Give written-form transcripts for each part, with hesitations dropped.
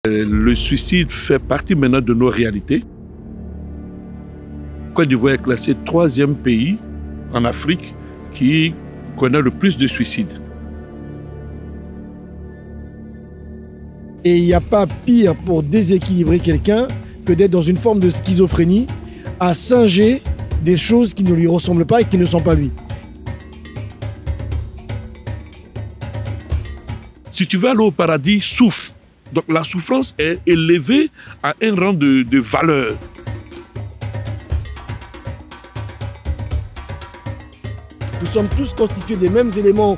Le suicide fait partie maintenant de nos réalités. Côte d'Ivoire est classé 3e pays en Afrique qui connaît le plus de suicides. Et il n'y a pas pire pour déséquilibrer quelqu'un que d'être dans une forme de schizophrénie, à singer des choses qui ne lui ressemblent pas et qui ne sont pas lui. Si tu veux aller au paradis, souffre. Donc la souffrance est élevée à un rang de valeur. Nous sommes tous constitués des mêmes éléments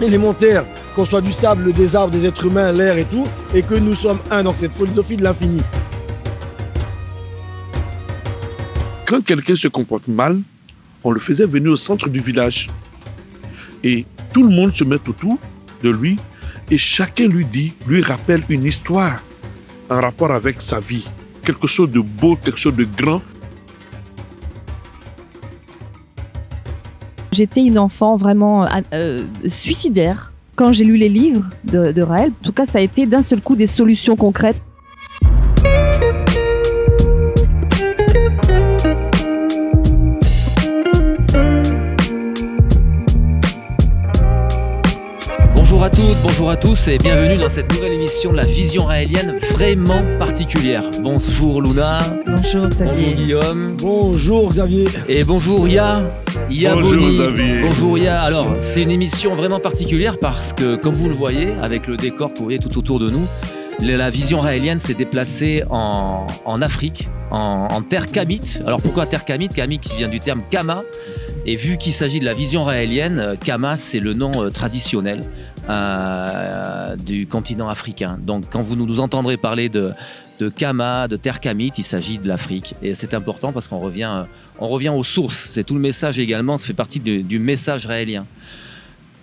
élémentaires, qu'on soit du sable, des arbres, des êtres humains, l'air et tout, et que nous sommes un. Donc cette philosophie de l'infini. Quand quelqu'un se comporte mal, on le faisait venir au centre du village. Et tout le monde se met autour de lui et chacun lui rappelle une histoire en rapport avec sa vie. Quelque chose de beau, quelque chose de grand. J'étais une enfant vraiment suicidaire. Quand j'ai lu les livres de Raël, en tout cas, ça a été d'un seul coup des solutions concrètes. Bonjour à toutes, bonjour à tous et bienvenue dans cette nouvelle émission de la vision raélienne vraiment particulière. Bonjour Luna. Bonjour Xavier. Bonjour Guillaume. Bonjour Xavier. Et bonjour Ya. Bonjour Boni. Xavier. Bonjour Ya. Alors, c'est une émission vraiment particulière parce que, comme vous le voyez, avec le décor que vous voyez tout autour de nous, la vision raélienne s'est déplacée en Afrique, en terre kamite. Alors pourquoi terre kamite? Kamite qui vient du terme Kama. Et vu qu'il s'agit de la vision raélienne, Kama, c'est le nom traditionnel du continent africain. Donc quand vous nous entendrez parler de Kama, de terre kamite, il s'agit de l'Afrique. Et c'est important parce qu'on revient aux sources. C'est tout le message également, ça fait partie du message raélien.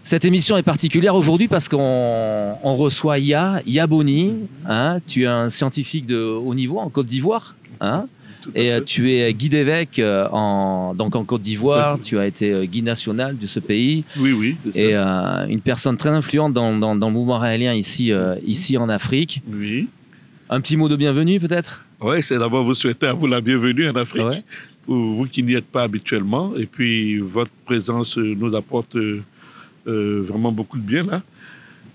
Cette émission est particulière aujourd'hui parce qu'on reçoit Ya Boni. Hein, tu es un scientifique de haut niveau en Côte d'Ivoire. Hein, et tu es guide évêque donc en Côte d'Ivoire. Tu as été guide national de ce pays. Oui, c'est ça. Et une personne très influente dans le mouvement raélien ici en Afrique. Oui. Un petit mot de bienvenue peut-être? Oui, c'est d'abord vous souhaiter à vous la bienvenue en Afrique. Ouais. Pour vous qui n'y êtes pas habituellement. Et puis votre présence nous apporte vraiment beaucoup de bien là.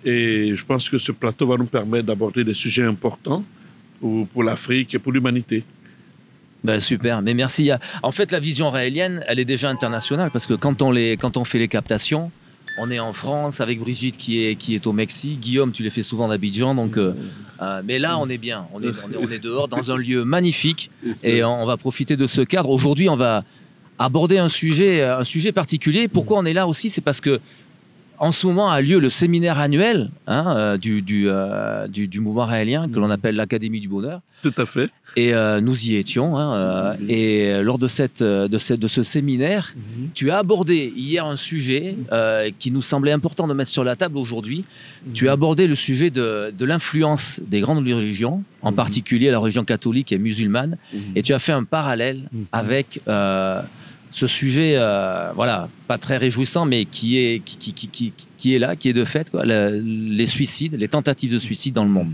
Et je pense que ce plateau va nous permettre d'aborder des sujets importants pour l'Afrique et pour l'humanité. Ben super, mais merci. En fait, la vision raélienne, elle est déjà internationale parce que quand on fait les captations, on est en France avec Brigitte qui est au Mexique. Guillaume, tu les fais souvent d'Abidjan, donc. Mais là, on est bien. On est dehors dans un lieu magnifique et on va profiter de ce cadre. Aujourd'hui, on va aborder un sujet particulier. Pourquoi on est là aussi? C'est parce que en ce moment a lieu le séminaire annuel du mouvement raélien que l'on appelle l'Académie du Bonheur. Tout à fait. Et nous y étions. Et lors de ce séminaire, tu as abordé hier un sujet qui nous semblait important de mettre sur la table aujourd'hui. Tu as abordé le sujet de l'influence des grandes religions, en particulier la religion catholique et musulmane. Et tu as fait un parallèle avec ce sujet, voilà, pas très réjouissant, mais qui est là, qui est de fait, quoi, les suicides, les tentatives de suicide dans le monde.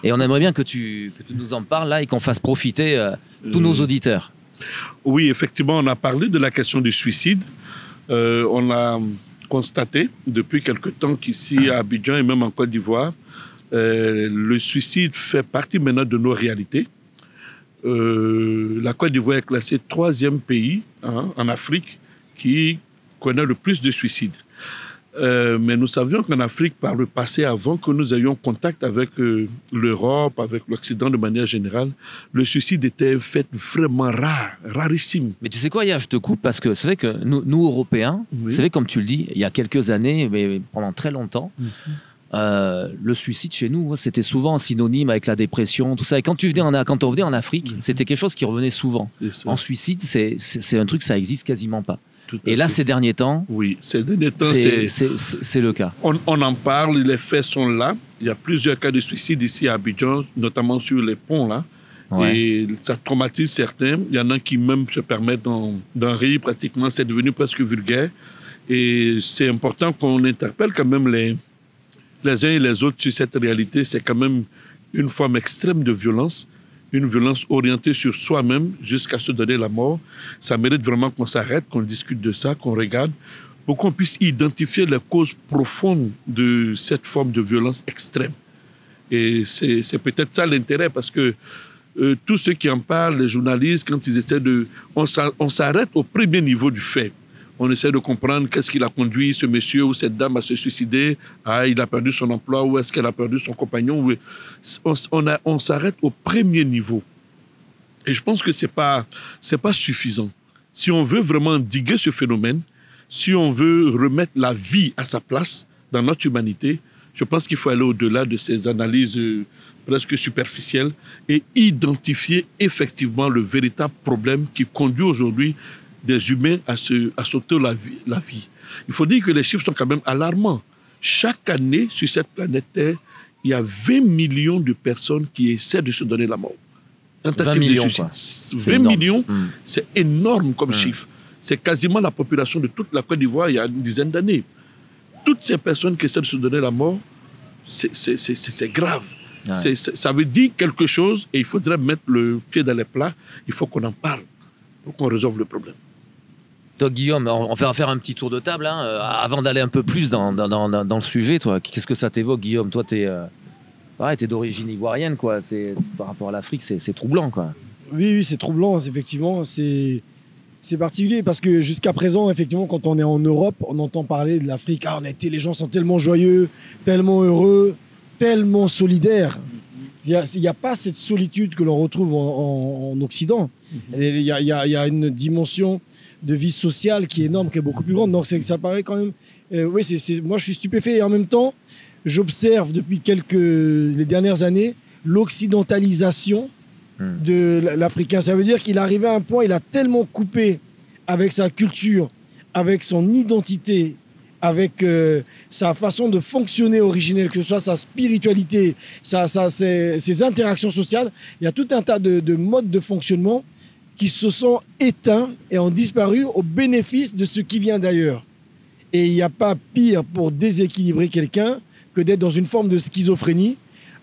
Et on aimerait bien que tu nous en parles là et qu'on fasse profiter tous nos auditeurs. Oui, effectivement, on a parlé de la question du suicide. On a constaté depuis quelque temps qu'ici à Abidjan et même en Côte d'Ivoire, le suicide fait partie maintenant de nos réalités. La Côte d'Ivoire est classée 3e pays en Afrique qui connaît le plus de suicides. Mais nous savions qu'en Afrique, par le passé, avant que nous ayons contact avec l'Europe, avec l'Occident de manière générale, le suicide était un fait vraiment rare, rarissime. Mais tu sais quoi, Ya, je te coupe parce que c'est vrai que nous Européens, c'est vrai comme tu le dis, il y a quelques années, mais pendant très longtemps, le suicide chez nous, c'était souvent synonyme avec la dépression, tout ça. Et quand on venait en Afrique, c'était quelque chose qui revenait souvent. En suicide, c'est un truc, ça existe quasiment pas. Et là, ces derniers temps, oui, ces derniers temps, c'est le cas. On en parle, les faits sont là. Il y a plusieurs cas de suicide ici à Abidjan, notamment sur les ponts là. Ouais. Et ça traumatise certains. Il y en a qui même se permettent d'en rire pratiquement. C'est devenu presque vulgaire. Et c'est important qu'on interpelle quand même les uns et les autres sur cette réalité. C'est quand même une forme extrême de violence, une violence orientée sur soi-même jusqu'à se donner la mort. Ça mérite vraiment qu'on s'arrête, qu'on discute de ça, qu'on regarde, pour qu'on puisse identifier les causes profondes de cette forme de violence extrême. Et c'est peut-être ça l'intérêt, parce que tous ceux qui en parlent, les journalistes, quand ils essaient de... On s'arrête au premier niveau du fait. On essaie de comprendre qu'est-ce qui a conduit ce monsieur ou cette dame à se suicider. Ah, il a perdu son emploi, ou est-ce qu'elle a perdu son compagnon. On s'arrête au premier niveau. Et je pense que c'est pas suffisant. Si on veut vraiment endiguer ce phénomène, si on veut remettre la vie à sa place dans notre humanité, je pense qu'il faut aller au-delà de ces analyses presque superficielles et identifier effectivement le véritable problème qui conduit aujourd'hui des humains à s'ôter la vie. Il faut dire que les chiffres sont quand même alarmants. Chaque année, sur cette planète Terre, il y a 20 millions de personnes qui essaient de se donner la mort. 20 millions, quoi. 20 millions, c'est énorme comme chiffre. C'est quasiment la population de toute la Côte d'Ivoire il y a une dizaine d'années. Toutes ces personnes qui essaient de se donner la mort, c'est grave. Ouais. Ça veut dire quelque chose et il faudrait mettre le pied dans les plats. Il faut qu'on en parle pour qu'on résolve le problème. Toi, Guillaume, on va faire un petit tour de table hein, avant d'aller un peu plus dans le sujet. Toi, qu'est-ce que ça t'évoque, Guillaume? Toi, t'es d'origine ivoirienne, quoi. Par rapport à l'Afrique, c'est troublant, quoi. Oui, c'est troublant, effectivement. C'est particulier parce que jusqu'à présent, effectivement, quand on est en Europe, on entend parler de l'Afrique. Ah, les gens sont tellement joyeux, tellement heureux, tellement solidaires. Il n'y a pas cette solitude que l'on retrouve en Occident. Il y a une dimension de vie sociale qui est énorme, qui est beaucoup plus grande. Donc ça paraît quand même... moi, je suis stupéfait et en même temps, j'observe depuis les dernières années l'occidentalisation de l'Africain. Ça veut dire qu'il est arrivé à un point, il a tellement coupé avec sa culture, avec son identité, avec sa façon de fonctionner originelle, que ce soit sa spiritualité, ses interactions sociales. Il y a tout un tas de modes de fonctionnement qui se sont éteints et ont disparu au bénéfice de ce qui vient d'ailleurs. Et il n'y a pas pire pour déséquilibrer quelqu'un que d'être dans une forme de schizophrénie,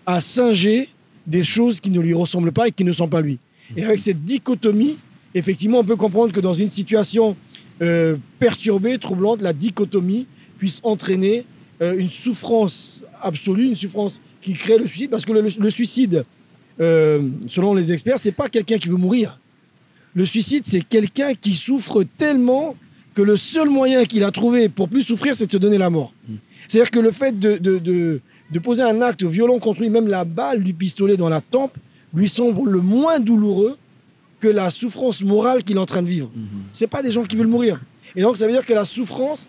à singer des choses qui ne lui ressemblent pas et qui ne sont pas lui. Et avec cette dichotomie, effectivement, on peut comprendre que dans une situation perturbée, troublante, la dichotomie puisse entraîner une souffrance absolue, une souffrance qui crée le suicide, parce que le suicide, selon les experts, c'est pas quelqu'un qui veut mourir. Le suicide, c'est quelqu'un qui souffre tellement que le seul moyen qu'il a trouvé pour plus souffrir, c'est de se donner la mort. C'est-à-dire que le fait de poser un acte violent contre lui, même la balle du pistolet dans la tempe, lui semble le moins douloureux que la souffrance morale qu'il est en train de vivre. C'est pas des gens qui veulent mourir. Et donc, ça veut dire que la souffrance,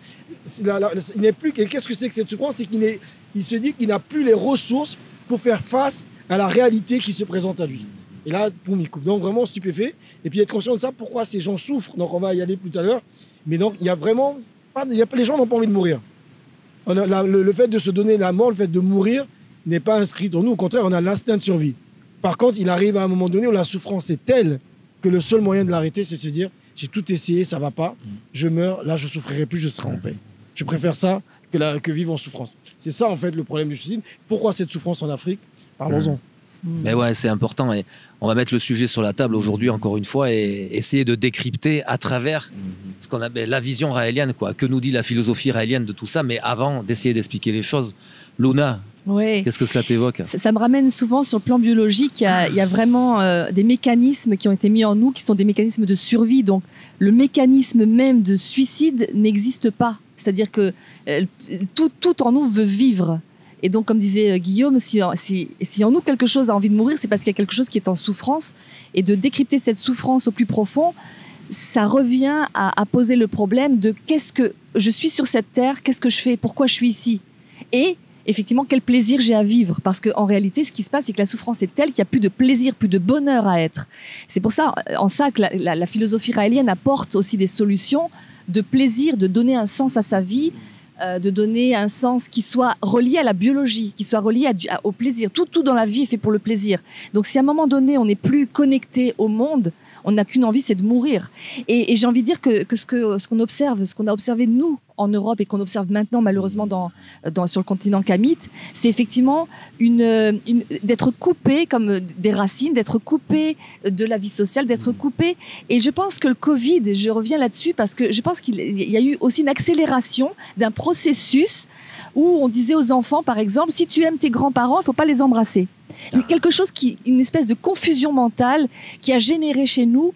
il n'est plus... Qu'est-ce que c'est que cette souffrance? C'est qu'il se dit qu'il n'a plus les ressources pour faire face à la réalité qui se présente à lui. Et là, boum, il coupe. Donc, vraiment stupéfait. Et puis, être conscient de ça, pourquoi ces gens souffrent. Donc, on va y aller tout à l'heure. Mais donc, il y a vraiment... les gens n'ont pas envie de mourir. Le fait de se donner la mort, le fait de mourir, n'est pas inscrit en nous. Au contraire, on a l'instinct de survie. Par contre, il arrive à un moment donné où la souffrance est telle que le seul moyen de l'arrêter, c'est de se dire « j'ai tout essayé, ça ne va pas, je meurs, là je ne souffrirai plus, je serai en paix ». Je préfère ça que vivre en souffrance. C'est ça, en fait, le problème du suicide. Pourquoi cette souffrance en Afrique? Parlons-en. Mais ouais, c'est important. Et on va mettre le sujet sur la table aujourd'hui, encore une fois, et essayer de décrypter à travers ce qu'on appelle la vision raélienne, quoi. Que nous dit la philosophie raélienne de tout ça? Mais avant d'essayer d'expliquer les choses, Luna, qu'est-ce que cela t'évoque? Ça me ramène souvent sur le plan biologique. Il y a vraiment des mécanismes qui ont été mis en nous, qui sont des mécanismes de survie. Donc, le mécanisme même de suicide n'existe pas. C'est-à-dire que tout en nous veut vivre. Et donc, comme disait Guillaume, si en nous quelque chose a envie de mourir, c'est parce qu'il y a quelque chose qui est en souffrance. Et de décrypter cette souffrance au plus profond, ça revient à poser le problème de qu'est-ce que je suis sur cette terre, qu'est-ce que je fais, pourquoi je suis ici? Et effectivement, quel plaisir j'ai à vivre. Parce qu'en réalité, ce qui se passe, c'est que la souffrance est telle qu'il n'y a plus de plaisir, plus de bonheur à être. C'est pour ça, en ça, que la philosophie raélienne apporte aussi des solutions de plaisir, de donner un sens à sa vie, de donner un sens qui soit relié à la biologie, qui soit relié au plaisir. Tout dans la vie est fait pour le plaisir. Donc si à un moment donné, on n'est plus connecté au monde, on n'a qu'une envie, c'est de mourir. Et j'ai envie de dire que ce qu'on observe, ce qu'on a observé nous, en Europe et qu'on observe maintenant malheureusement sur le continent kamite, c'est effectivement d'être coupé comme des racines, d'être coupé de la vie sociale, d'être coupé. Et je pense que le Covid, je reviens là-dessus parce que je pense qu'il y a eu aussi une accélération d'un processus où on disait aux enfants, par exemple, si tu aimes tes grands-parents, il ne faut pas les embrasser. Quelque chose une espèce de confusion mentale qui a généré chez nous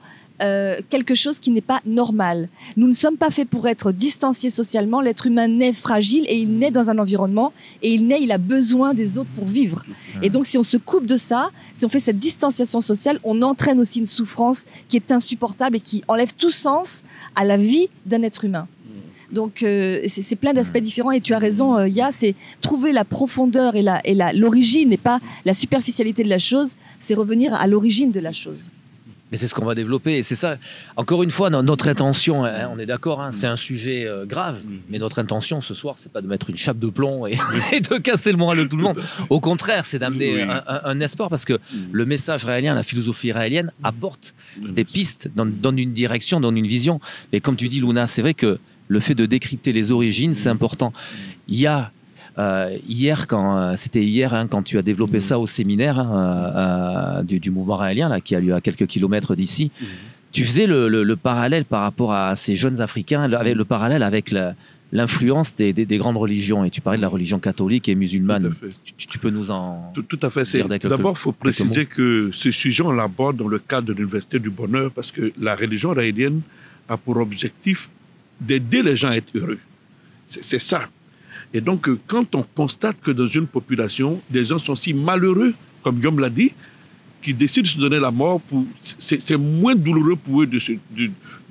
quelque chose qui n'est pas normal. Nous ne sommes pas faits pour être distanciés socialement. L'être humain naît fragile et il naît dans un environnement et il a besoin des autres pour vivre. Et donc, si on se coupe de ça, si on fait cette distanciation sociale, on entraîne aussi une souffrance qui est insupportable et qui enlève tout sens à la vie d'un être humain. Donc, c'est plein d'aspects différents et tu as raison, Ya, c'est trouver la profondeur et l'origine et pas la superficialité de la chose, c'est revenir à l'origine de la chose. Et c'est ce qu'on va développer. Et c'est ça, encore une fois, notre intention, hein, on est d'accord, hein, c'est un sujet grave, mais notre intention ce soir, c'est pas de mettre une chape de plomb et de casser le moral de tout le monde. Au contraire, c'est d'amener un espoir parce que le message raélien, la philosophie raélienne apporte des pistes, donne une direction, donne une vision. Et comme tu dis, Luna, c'est vrai que le fait de décrypter les origines, c'est important. Il y a hier, quand tu as développé ça au séminaire du mouvement raélien, là, qui a lieu à quelques kilomètres d'ici, tu faisais le parallèle par rapport à ces jeunes Africains, le parallèle avec l'influence des grandes religions. Et tu parlais de la religion catholique et musulmane. Tu peux nous en Tout à fait. D'abord, il faut préciser que ce sujet, on l'aborde dans le cadre de l'Université du Bonheur parce que la religion raélienne a pour objectif d'aider les gens à être heureux. C'est ça. Et donc, quand on constate que dans une population, des gens sont si malheureux, comme Guillaume l'a dit, qu'ils décident de se donner la mort, c'est moins douloureux pour eux de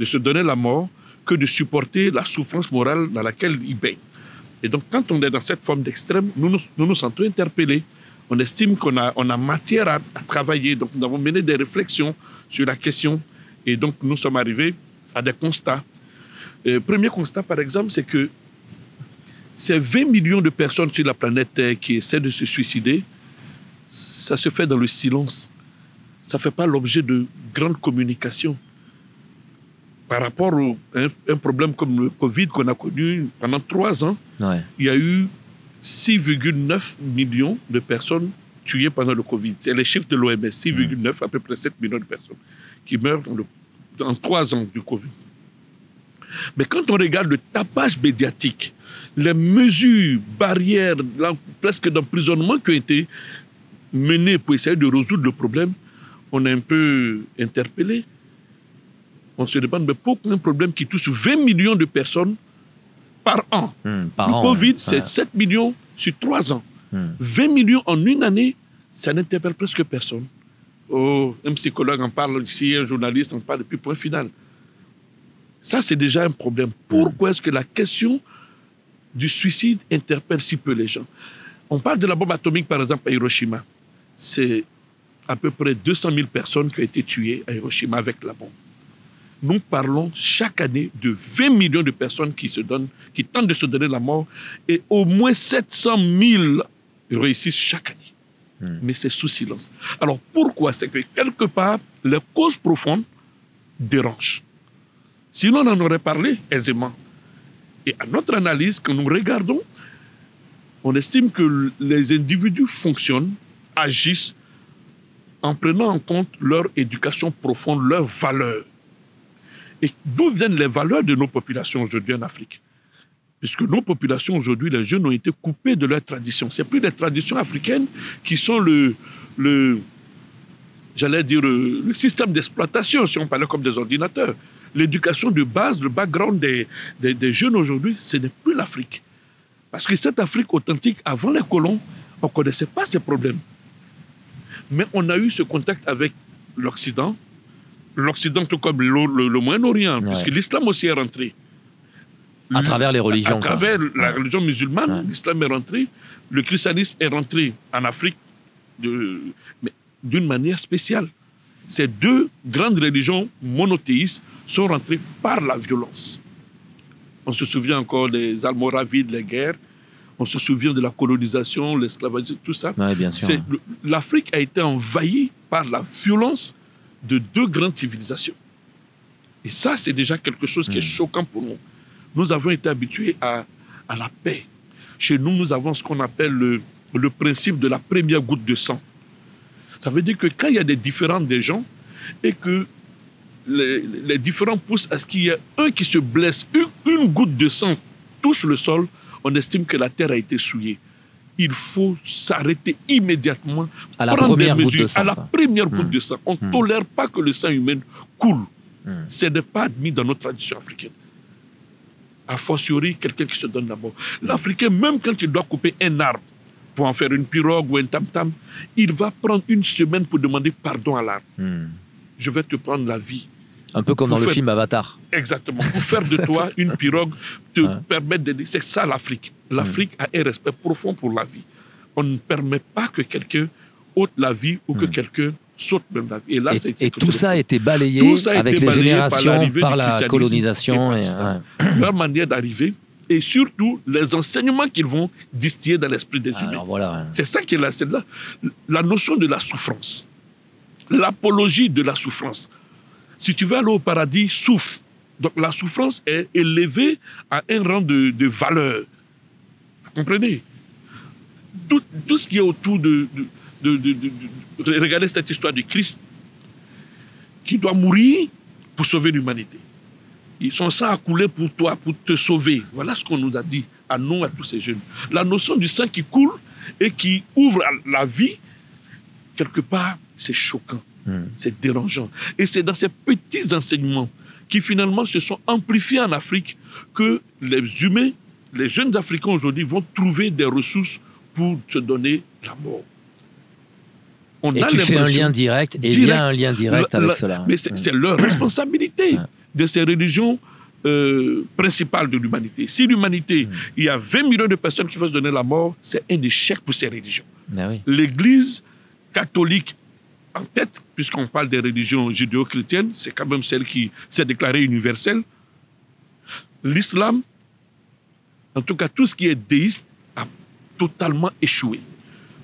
se donner la mort que de supporter la souffrance morale dans laquelle ils baignent. Et donc, quand on est dans cette forme d'extrême, nous nous sentons interpellés. On estime qu'on a matière à travailler. Donc, nous avons mené des réflexions sur la question. Et donc, nous sommes arrivés à des constats. Premier constat, par exemple, c'est que ces 20 millions de personnes sur la planète Terre qui essaient de se suicider, ça se fait dans le silence. Ça ne fait pas l'objet de grandes communications. Par rapport à un problème comme le Covid qu'on a connu pendant 3 ans, il y a eu 6,9 millions de personnes tuées pendant le Covid. C'est les chiffres de l'OMS, 6,9, à peu près 7 millions de personnes qui meurent dans 3 ans du Covid. Mais quand on regarde le tapage médiatique, les mesures, barrières, presque d'emprisonnement qui ont été menées pour essayer de résoudre le problème, on est un peu interpellé. On se demande, mais pourquoi un problème qui touche 20 millions de personnes par an? Le Covid, c'est 7 millions sur 3 ans. 20 millions en une année, ça n'interpelle presque personne. Un psychologue en parle ici, un journaliste en parle, et puis point final. Ça, c'est déjà un problème. Pourquoi est-ce que la question du suicide interpelle si peu les gens? On parle de la bombe atomique, par exemple, à Hiroshima. C'est à peu près 200 000 personnes qui ont été tuées à Hiroshima avec la bombe. Nous parlons chaque année de 20 millions de personnes qui tentent de se donner la mort et au moins 700 000 réussissent chaque année. Mais c'est sous silence. Alors pourquoi? C'est que quelque part, les causes profondes dérangent. Sinon, on en aurait parlé aisément. Et à notre analyse, quand nous regardons, on estime que les individus fonctionnent, agissent en prenant en compte leur éducation profonde, leurs valeurs. Et d'où viennent les valeurs de nos populations aujourd'hui en Afrique? Puisque nos populations aujourd'hui, les jeunes ont été coupés de leurs traditions. Ce n'est plus les traditions africaines qui sont le système d'exploitation, si on parlait comme des ordinateurs. L'éducation de base, le background des jeunes aujourd'hui, ce n'est plus l'Afrique. Parce que cette Afrique authentique, avant les colons, on ne connaissait pas ces problèmes. Mais on a eu ce contact avec l'Occident, tout comme le Moyen-Orient, puisque l'islam aussi est rentré. À travers les religions. À travers la religion musulmane, l'islam est rentré, le christianisme est rentré en Afrique mais d'une manière spéciale. Ces 2 grandes religions monothéistes sont rentrées par la violence. On se souvient encore des Almoravides, les guerres. On se souvient de la colonisation, l'esclavagisme, tout ça. Oui, bien sûr. L'Afrique a été envahie par la violence de 2 grandes civilisations. Et ça, c'est déjà quelque chose qui est choquant pour nous. nous avons été habitués à la paix. Chez nous, nous avons ce qu'on appelle le principe de la première goutte de sang. Ça veut dire que quand il y a des différends des gens et que les différends poussent à ce qu'il y ait un qui se blesse, une goutte de sang touche le sol, on estime que la terre a été souillée. Il faut s'arrêter immédiatement, à la prendre première des goutte mesures. de sang, à la quoi. première goutte de sang. On ne tolère pas que le sang humain coule. Ce n'est pas admis dans notre tradition africaine. A fortiori, quelqu'un qui se donne la mort. L'Africain, même quand il doit couper un arbre pour en faire une pirogue ou un tam-tam, il va prendre une semaine pour demander pardon à l'arbre. Je vais te prendre la vie. Un peu comme dans le film Avatar. Exactement. Pour faire de toi une pirogue, te permettre d'aider. C'est ça l'Afrique. L'Afrique a un respect profond pour la vie. On ne permet pas que quelqu'un ôte la vie ou que quelqu'un saute même la vie. Et, là, et tout ça a été balayé avec les générations, par la colonisation. Leur manière d'arriver et surtout les enseignements qu'ils vont distiller dans l'esprit des humains. Voilà. C'est ça qui est là. C'est la notion de la souffrance. L'apologie de la souffrance. Si tu veux aller au paradis, souffre. Donc la souffrance est élevée à un rang de valeur. Vous comprenez? Tout ce qui est autour regardez cette histoire de Christ qui doit mourir pour sauver l'humanité. Son sang a coulé pour toi, pour te sauver. Voilà ce qu'on nous a dit à nous, à tous ces jeunes. La notion du sang qui coule et qui ouvre la vie, quelque part, c'est choquant. C'est dérangeant. Et c'est dans ces petits enseignements qui finalement se sont amplifiés en Afrique que les humains, les jeunes Africains aujourd'hui vont trouver des ressources pour se donner la mort. Et tu fais un lien direct, et il y a un lien direct avec cela. Mais c'est leur responsabilité de ces religions principales de l'humanité. Si l'humanité, il y a 20 millions de personnes qui vont se donner la mort, c'est un échec pour ces religions. L'Église catholique en tête, puisqu'on parle des religions judéo-chrétiennes, c'est quand même celle qui s'est déclarée universelle. L'islam, en tout cas tout ce qui est déiste, a totalement échoué.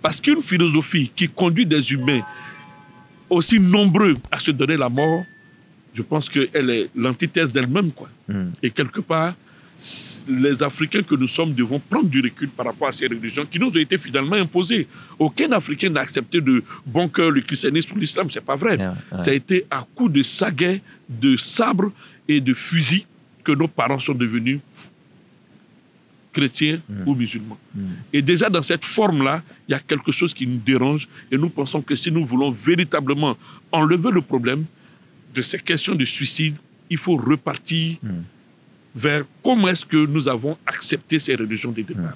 Parce qu'une philosophie qui conduit des humains aussi nombreux à se donner la mort, je pense qu'elle est l'antithèse d'elle-même, quoi. Et quelque part, les Africains que nous sommes devons prendre du recul par rapport à ces religions qui nous ont été finalement imposées. Aucun Africain n'a accepté de bon cœur le christianisme ou l'islam, c'est pas vrai. Ça a été à coup de saguets, de sabres et de fusils que nos parents sont devenus chrétiens ou musulmans. Et déjà dans cette forme-là, il y a quelque chose qui nous dérange et nous pensons que si nous voulons véritablement enlever le problème de ces questions de suicide, il faut repartir vers comment est-ce que nous avons accepté ces religions des départ.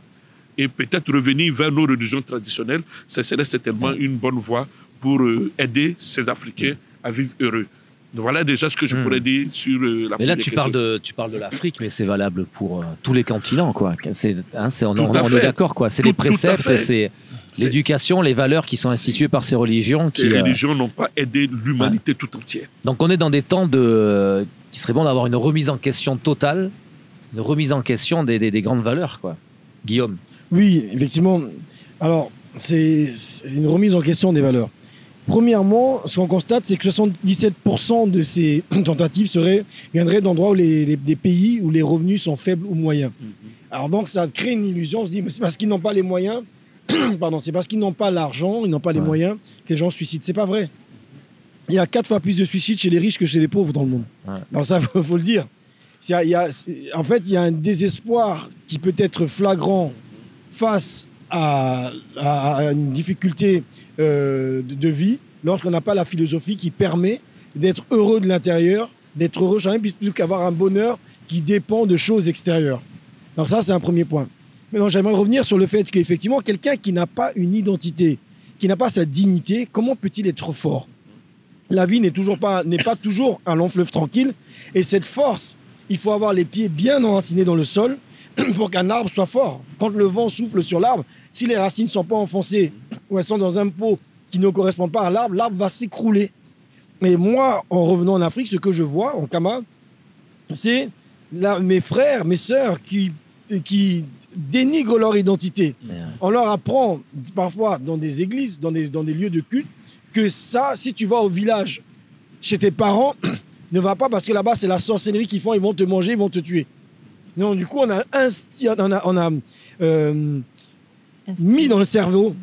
Et peut-être revenir vers nos religions traditionnelles, ça serait certainement une bonne voie pour aider ces Africains à vivre heureux. Donc voilà déjà ce que je pourrais dire sur la Mais là, tu parles de l'Afrique, mais c'est valable pour tous les continents, quoi. On est d'accord, quoi. C'est les préceptes, c'est l'éducation, les valeurs qui sont instituées par ces religions. Ces religions n'ont pas aidé l'humanité tout entière. Donc on est dans des temps qui serait bon d'avoir une remise en question totale, une remise en question des grandes valeurs, quoi. Guillaume. Oui, effectivement. Alors, c'est une remise en question des valeurs. Premièrement, ce qu'on constate, c'est que 77% de ces tentatives viendraient d'endroits où des pays où les revenus sont faibles ou moyens. Alors donc, ça crée une illusion. On se dit, mais c'est parce qu'ils n'ont pas les moyens, pardon, c'est parce qu'ils n'ont pas l'argent, ils n'ont pas les moyens que les gens se suicident. C'est pas vrai. Il y a 4 fois plus de suicides chez les riches que chez les pauvres dans le monde. Donc ça, faut le dire. En fait, il y a un désespoir qui peut être flagrant face à une difficulté de vie lorsqu'on n'a pas la philosophie qui permet d'être heureux de l'intérieur, d'être heureux soi-même, plutôt qu'avoir un bonheur qui dépend de choses extérieures. Donc ça, c'est un premier point. Maintenant, j'aimerais revenir sur le fait qu'effectivement, quelqu'un qui n'a pas une identité, qui n'a pas sa dignité, comment peut-il être fort ? La vie n'est pas toujours un long fleuve tranquille. Et cette force, il faut avoir les pieds bien enracinés dans le sol pour qu'un arbre soit fort. Quand le vent souffle sur l'arbre, si les racines ne sont pas enfoncées ou elles sont dans un pot qui ne correspond pas à l'arbre, l'arbre va s'écrouler. Et moi, en revenant en Afrique, ce que je vois en Kama, c'est mes frères, mes sœurs qui dénigrent leur identité. On leur apprend parfois dans des églises, dans des lieux de culte, que ça, si tu vas au village chez tes parents, ne va pas parce que là-bas, c'est la sorcellerie qu'ils font, ils vont te manger, ils vont te tuer. Donc, du coup, on a mis dans le cerveau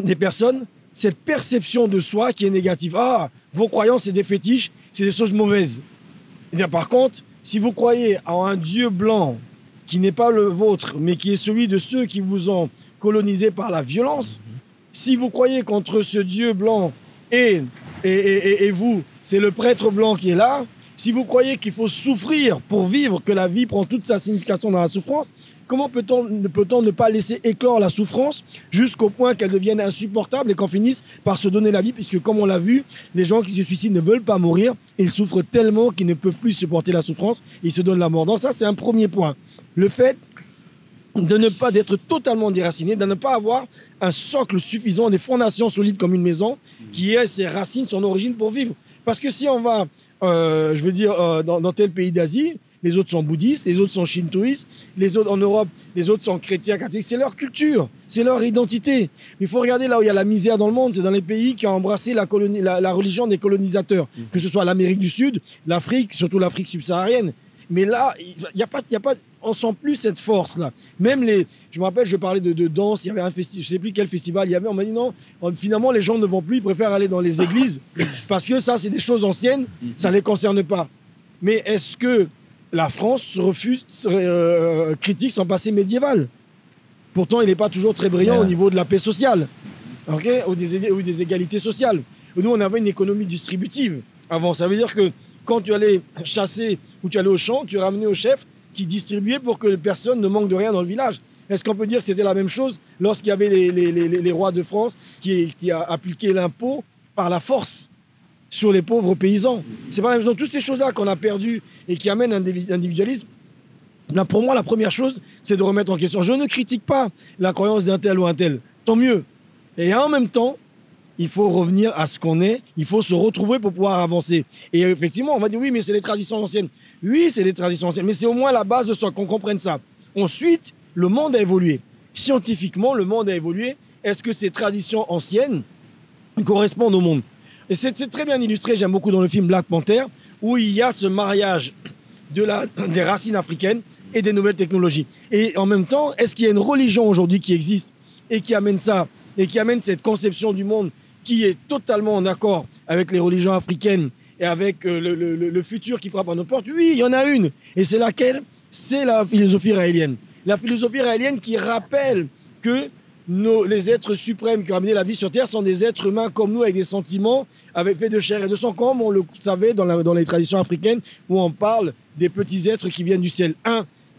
des personnes cette perception de soi qui est négative. Ah, vos croyances, c'est des fétiches, c'est des choses mauvaises. Et bien, par contre, si vous croyez en un Dieu blanc qui n'est pas le vôtre, mais qui est celui de ceux qui vous ont colonisé par la violence, si vous croyez qu'entre ce Dieu blanc et vous, c'est le prêtre blanc qui est là, si vous croyez qu'il faut souffrir pour vivre, que la vie prend toute sa signification dans la souffrance, comment peut-on ne pas laisser éclore la souffrance jusqu'au point qu'elle devienne insupportable et qu'on finisse par se donner la vie, puisque comme on l'a vu, les gens qui se suicident ne veulent pas mourir, ils souffrent tellement qu'ils ne peuvent plus supporter la souffrance, ils se donnent la mort. Donc ça, c'est un premier point. Le fait de ne pas être totalement déraciné, de ne pas avoir un socle suffisant, des fondations solides comme une maison, qui ait ses racines, son origine pour vivre. Parce que si on va, dans tel pays d'Asie, les autres sont bouddhistes, les autres sont shintoïstes, les autres en Europe, les autres sont chrétiens, catholiques. C'est leur culture, c'est leur identité. Il faut regarder là où il y a la misère dans le monde, c'est dans les pays qui ont embrassé la religion des colonisateurs, que ce soit l'Amérique du Sud, l'Afrique, surtout l'Afrique subsaharienne. Mais là, il y a pas, on sent plus cette force-là. Même je me rappelle, je parlais de danse, il y avait un festival, je sais plus quel festival il y avait, on m'a dit non, finalement les gens ne vont plus, ils préfèrent aller dans les églises, parce que ça, c'est des choses anciennes, ça ne les concerne pas. Mais est-ce que la France critique son passé médiéval? Pourtant, il n'est pas toujours très brillant au niveau de la paix sociale, ou des égalités sociales. Nous, on avait une économie distributive avant. Ça veut dire que quand tu allais chasser ou tu allais au champ, tu ramenais au chef qui distribuait pour que personne ne manque de rien dans le village. Est-ce qu'on peut dire que c'était la même chose lorsqu'il y avait les rois de France qui a appliqué l'impôt par la force sur les pauvres paysans? C'est pas la même chose. Toutes ces choses-là qu'on a perdues et qui amènent un individualisme, là, pour moi, la première chose, c'est de remettre en question. Je ne critique pas la croyance d'un tel ou un tel. Tant mieux. Et en même temps, il faut revenir à ce qu'on est, il faut se retrouver pour pouvoir avancer. Et effectivement, on va dire oui, mais c'est les traditions anciennes. Oui, c'est les traditions anciennes, mais c'est au moins la base de ça, qu'on comprenne ça. Ensuite, le monde a évolué. Scientifiquement, le monde a évolué. Est-ce que ces traditions anciennes correspondent au monde? Et c'est très bien illustré, j'aime beaucoup dans le film Black Panther, où il y a ce mariage des racines africaines et des nouvelles technologies. Et en même temps, est-ce qu'il y a une religion aujourd'hui qui existe et qui amène ça, et qui amène cette conception du monde qui est totalement en accord avec les religions africaines et avec le futur qui frappe à nos portes? Oui, il y en a une. Et c'est laquelle? C'est la philosophie raélienne. La philosophie raélienne qui rappelle que les êtres suprêmes qui ont amené la vie sur Terre sont des êtres humains comme nous, avec des sentiments, faits de chair et de sang, comme on le savait dans les traditions africaines, où on parle des petits êtres qui viennent du ciel.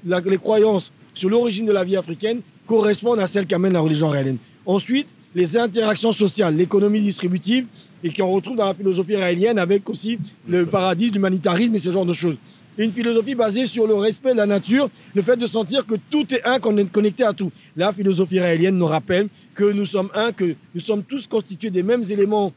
Les croyances sur l'origine de la vie africaine correspondent à celles qu'amène la religion raélienne. Ensuite, les interactions sociales, l'économie distributive, et qu'on retrouve dans la philosophie raélienne avec aussi le paradis, l'humanitarisme et ce genre de choses. Une philosophie basée sur le respect de la nature, le fait de sentir que tout est un, qu'on est connecté à tout. La philosophie raélienne nous rappelle que nous sommes un, que nous sommes tous constitués des mêmes éléments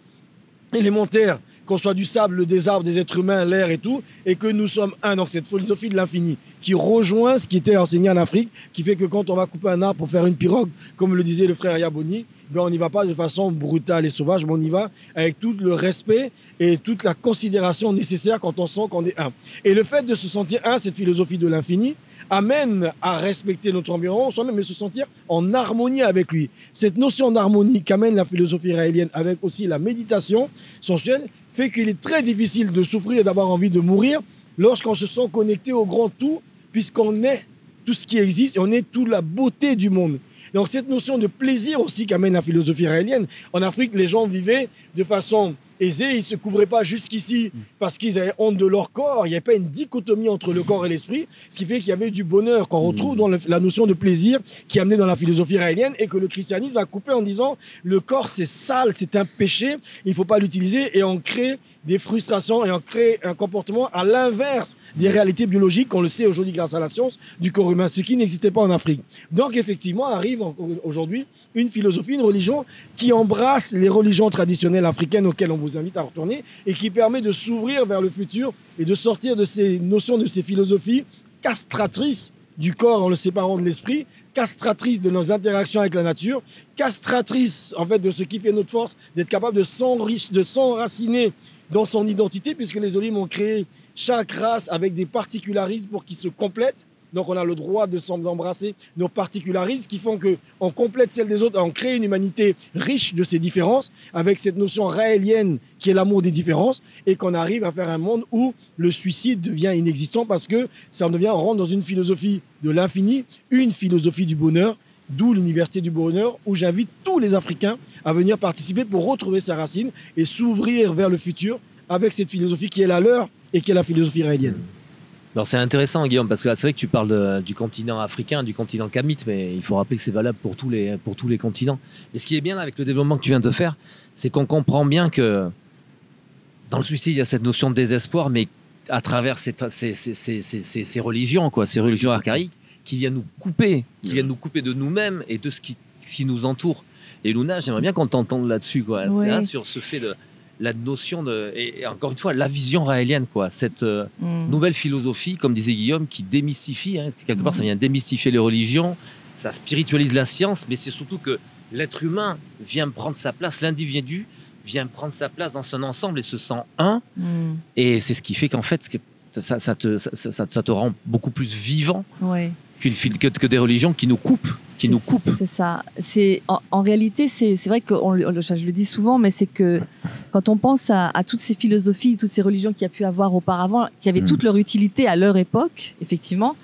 élémentaires, qu'on soit du sable, des arbres, des êtres humains, l'air et tout, et que nous sommes un. Donc cette philosophie de l'infini qui rejoint ce qui était enseigné en Afrique, qui fait que quand on va couper un arbre pour faire une pirogue, comme le disait le frère Yaboni, ben on n'y va pas de façon brutale et sauvage, mais on y va avec tout le respect et toute la considération nécessaire quand on sent qu'on est un. Et le fait de se sentir un, cette philosophie de l'infini, amène à respecter notre environnement soi-même et se sentir en harmonie avec lui. Cette notion d'harmonie qu'amène la philosophie raélienne avec aussi la méditation sensuelle fait qu'il est très difficile de souffrir et d'avoir envie de mourir lorsqu'on se sent connecté au grand tout, puisqu'on est tout ce qui existe et on est toute la beauté du monde. Donc cette notion de plaisir aussi qu'amène la philosophie raélienne. En Afrique, les gens vivaient de façon aisée, ils ne se couvraient pas jusqu'ici parce qu'ils avaient honte de leur corps. Il n'y avait pas une dichotomie entre le corps et l'esprit, ce qui fait qu'il y avait du bonheur qu'on retrouve dans la notion de plaisir qui est amenée dans la philosophie raélienne et que le christianisme a coupé en disant le corps c'est sale, c'est un péché, il ne faut pas l'utiliser, et on crée des frustrations et on crée un comportement à l'inverse des réalités biologiques qu'on le sait aujourd'hui grâce à la science du corps humain, ce qui n'existait pas en Afrique. Donc effectivement arrive aujourd'hui une philosophie, une religion qui embrasse les religions traditionnelles africaines auxquelles on vous invite à retourner et qui permet de s'ouvrir vers le futur et de sortir de ces notions, de ces philosophies castratrices du corps en le séparant de l'esprit, castratrices de nos interactions avec la nature, castratrices en fait de ce qui fait notre force, d'être capable de s'enraciner dans son identité, puisque les Olim ont créé chaque race avec des particularismes pour qu'ils se complètent. Donc on a le droit de s'embrasser nos particularismes qui font qu'on complète celles des autres, on crée une humanité riche de ces différences avec cette notion raélienne qui est l'amour des différences et qu'on arrive à faire un monde où le suicide devient inexistant parce que ça devient, on rentre dans une philosophie de l'infini, une philosophie du bonheur, d'où l'Université du Bonheur où j'invite tous les Africains à venir participer pour retrouver sa racine et s'ouvrir vers le futur avec cette philosophie qui est la leur et qui est la philosophie raélienne. Alors c'est intéressant Guillaume, parce que là, c'est vrai que tu parles du continent africain, du continent kamite, mais il faut rappeler que c'est valable pour tous les continents. Et ce qui est bien avec le développement que tu viens de faire, c'est qu'on comprend bien que dans le suicide, il y a cette notion de désespoir, mais à travers ces religions, quoi, ces religions archaïques, qui viennent nous couper de nous-mêmes et de ce qui nous entoure. Et Luna, j'aimerais bien qu'on t'entende là-dessus, quoi. Ouais. C'est sur ce fait de la notion de, et encore une fois, la vision raélienne, quoi. Cette nouvelle philosophie, comme disait Guillaume, qui démystifie, hein, quelque part, ça vient démystifier les religions, ça spiritualise la science, mais c'est surtout que l'être humain vient prendre sa place, l'individu vient prendre sa place dans son ensemble et se sent un. Et c'est ce qui fait qu'en fait, ça te rend beaucoup plus vivant que des religions qui nous coupent. C'est ça. En réalité, c'est vrai que je le dis souvent, mais c'est que quand on pense à toutes ces philosophies, toutes ces religions qu'il y a pu avoir auparavant, qui avaient toute leur utilité à leur époque, effectivement,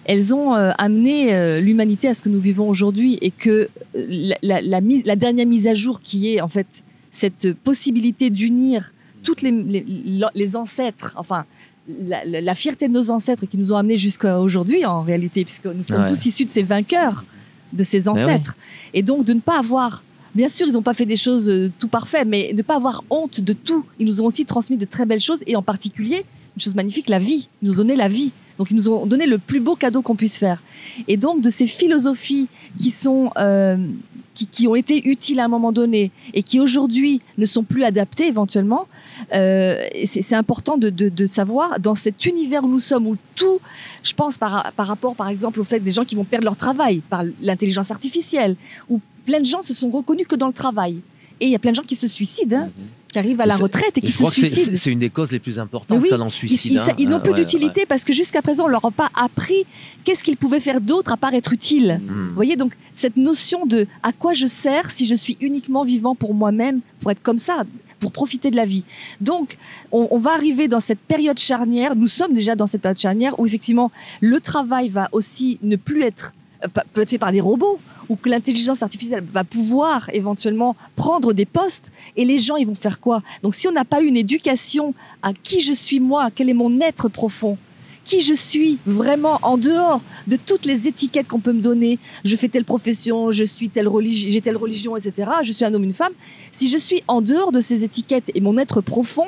elles ont amené l'humanité à ce que nous vivons aujourd'hui et que la dernière mise à jour qui est en fait cette possibilité d'unir toutes les ancêtres, enfin, la fierté de nos ancêtres qui nous ont amenés jusqu'à aujourd'hui en réalité, puisque nous sommes tous issus de ces vainqueurs, de ces ancêtres. Et donc de ne pas avoir, bien sûr ils n'ont pas fait des choses tout parfaites, mais ne pas avoir honte de tout. Ils nous ont aussi transmis de très belles choses et en particulier, une chose magnifique, la vie. Ils nous ont donné la vie. Donc ils nous ont donné le plus beau cadeau qu'on puisse faire. Et donc de ces philosophies qui sont... qui ont été utiles à un moment donné et qui aujourd'hui ne sont plus adaptées éventuellement, c'est important de savoir dans cet univers où nous sommes, où tout, je pense par rapport par exemple au fait des gens qui vont perdre leur travail par l'intelligence artificielle, où plein de gens se sont reconnus que dans le travail. Et il y a plein de gens qui se suicident, qui arrivent à la retraite et qui se suicident. C'est une des causes les plus importantes, ça, dans le suicide. Ils n'ont plus d'utilité parce que jusqu'à présent, on ne leur a pas appris qu'est-ce qu'ils pouvaient faire d'autre à part être utiles. Vous voyez, donc cette notion de à quoi je sers si je suis uniquement vivant pour moi-même, pour être comme ça, pour profiter de la vie. Donc, on va arriver dans cette période charnière, nous sommes déjà dans cette période charnière où effectivement, le travail va aussi ne plus être peut être fait par des robots, ou que l'intelligence artificielle va pouvoir éventuellement prendre des postes, et les gens, ils vont faire quoi? Donc si on n'a pas eu une éducation à qui je suis moi, quel est mon être profond, qui je suis vraiment en dehors de toutes les étiquettes qu'on peut me donner, je fais telle profession, je suis telle religion, j'ai telle religion, etc., je suis un homme, une femme, si je suis en dehors de ces étiquettes et mon être profond,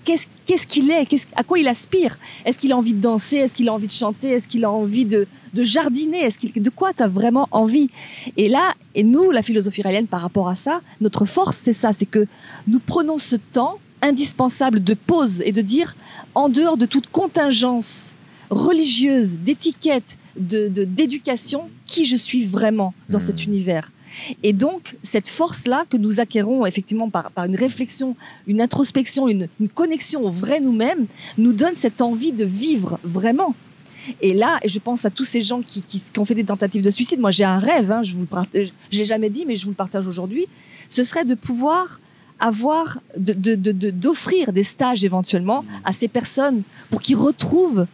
qu'est-ce qu'il est, à quoi il aspire? Est-ce qu'il a envie de danser? Est-ce qu'il a envie de chanter? Est-ce qu'il a envie de jardiner? De quoi tu as vraiment envie? Et là, et nous, la philosophie raélienne, par rapport à ça, notre force, c'est ça, c'est que nous prenons ce temps indispensable de pause et de dire, en dehors de toute contingence religieuse, d'étiquette, d'éducation, qui je suis vraiment dans cet univers. Et donc, cette force-là que nous acquérons effectivement par une réflexion, une introspection, une connexion au vrai nous-mêmes, nous donne cette envie de vivre vraiment. Et là, je pense à tous ces gens qui ont fait des tentatives de suicide. Moi, j'ai un rêve, je vous le partage, je l'ai jamais dit, mais je vous le partage aujourd'hui. Ce serait de pouvoir avoir, d'offrir des stages éventuellement à ces personnes pour qu'ils retrouvent,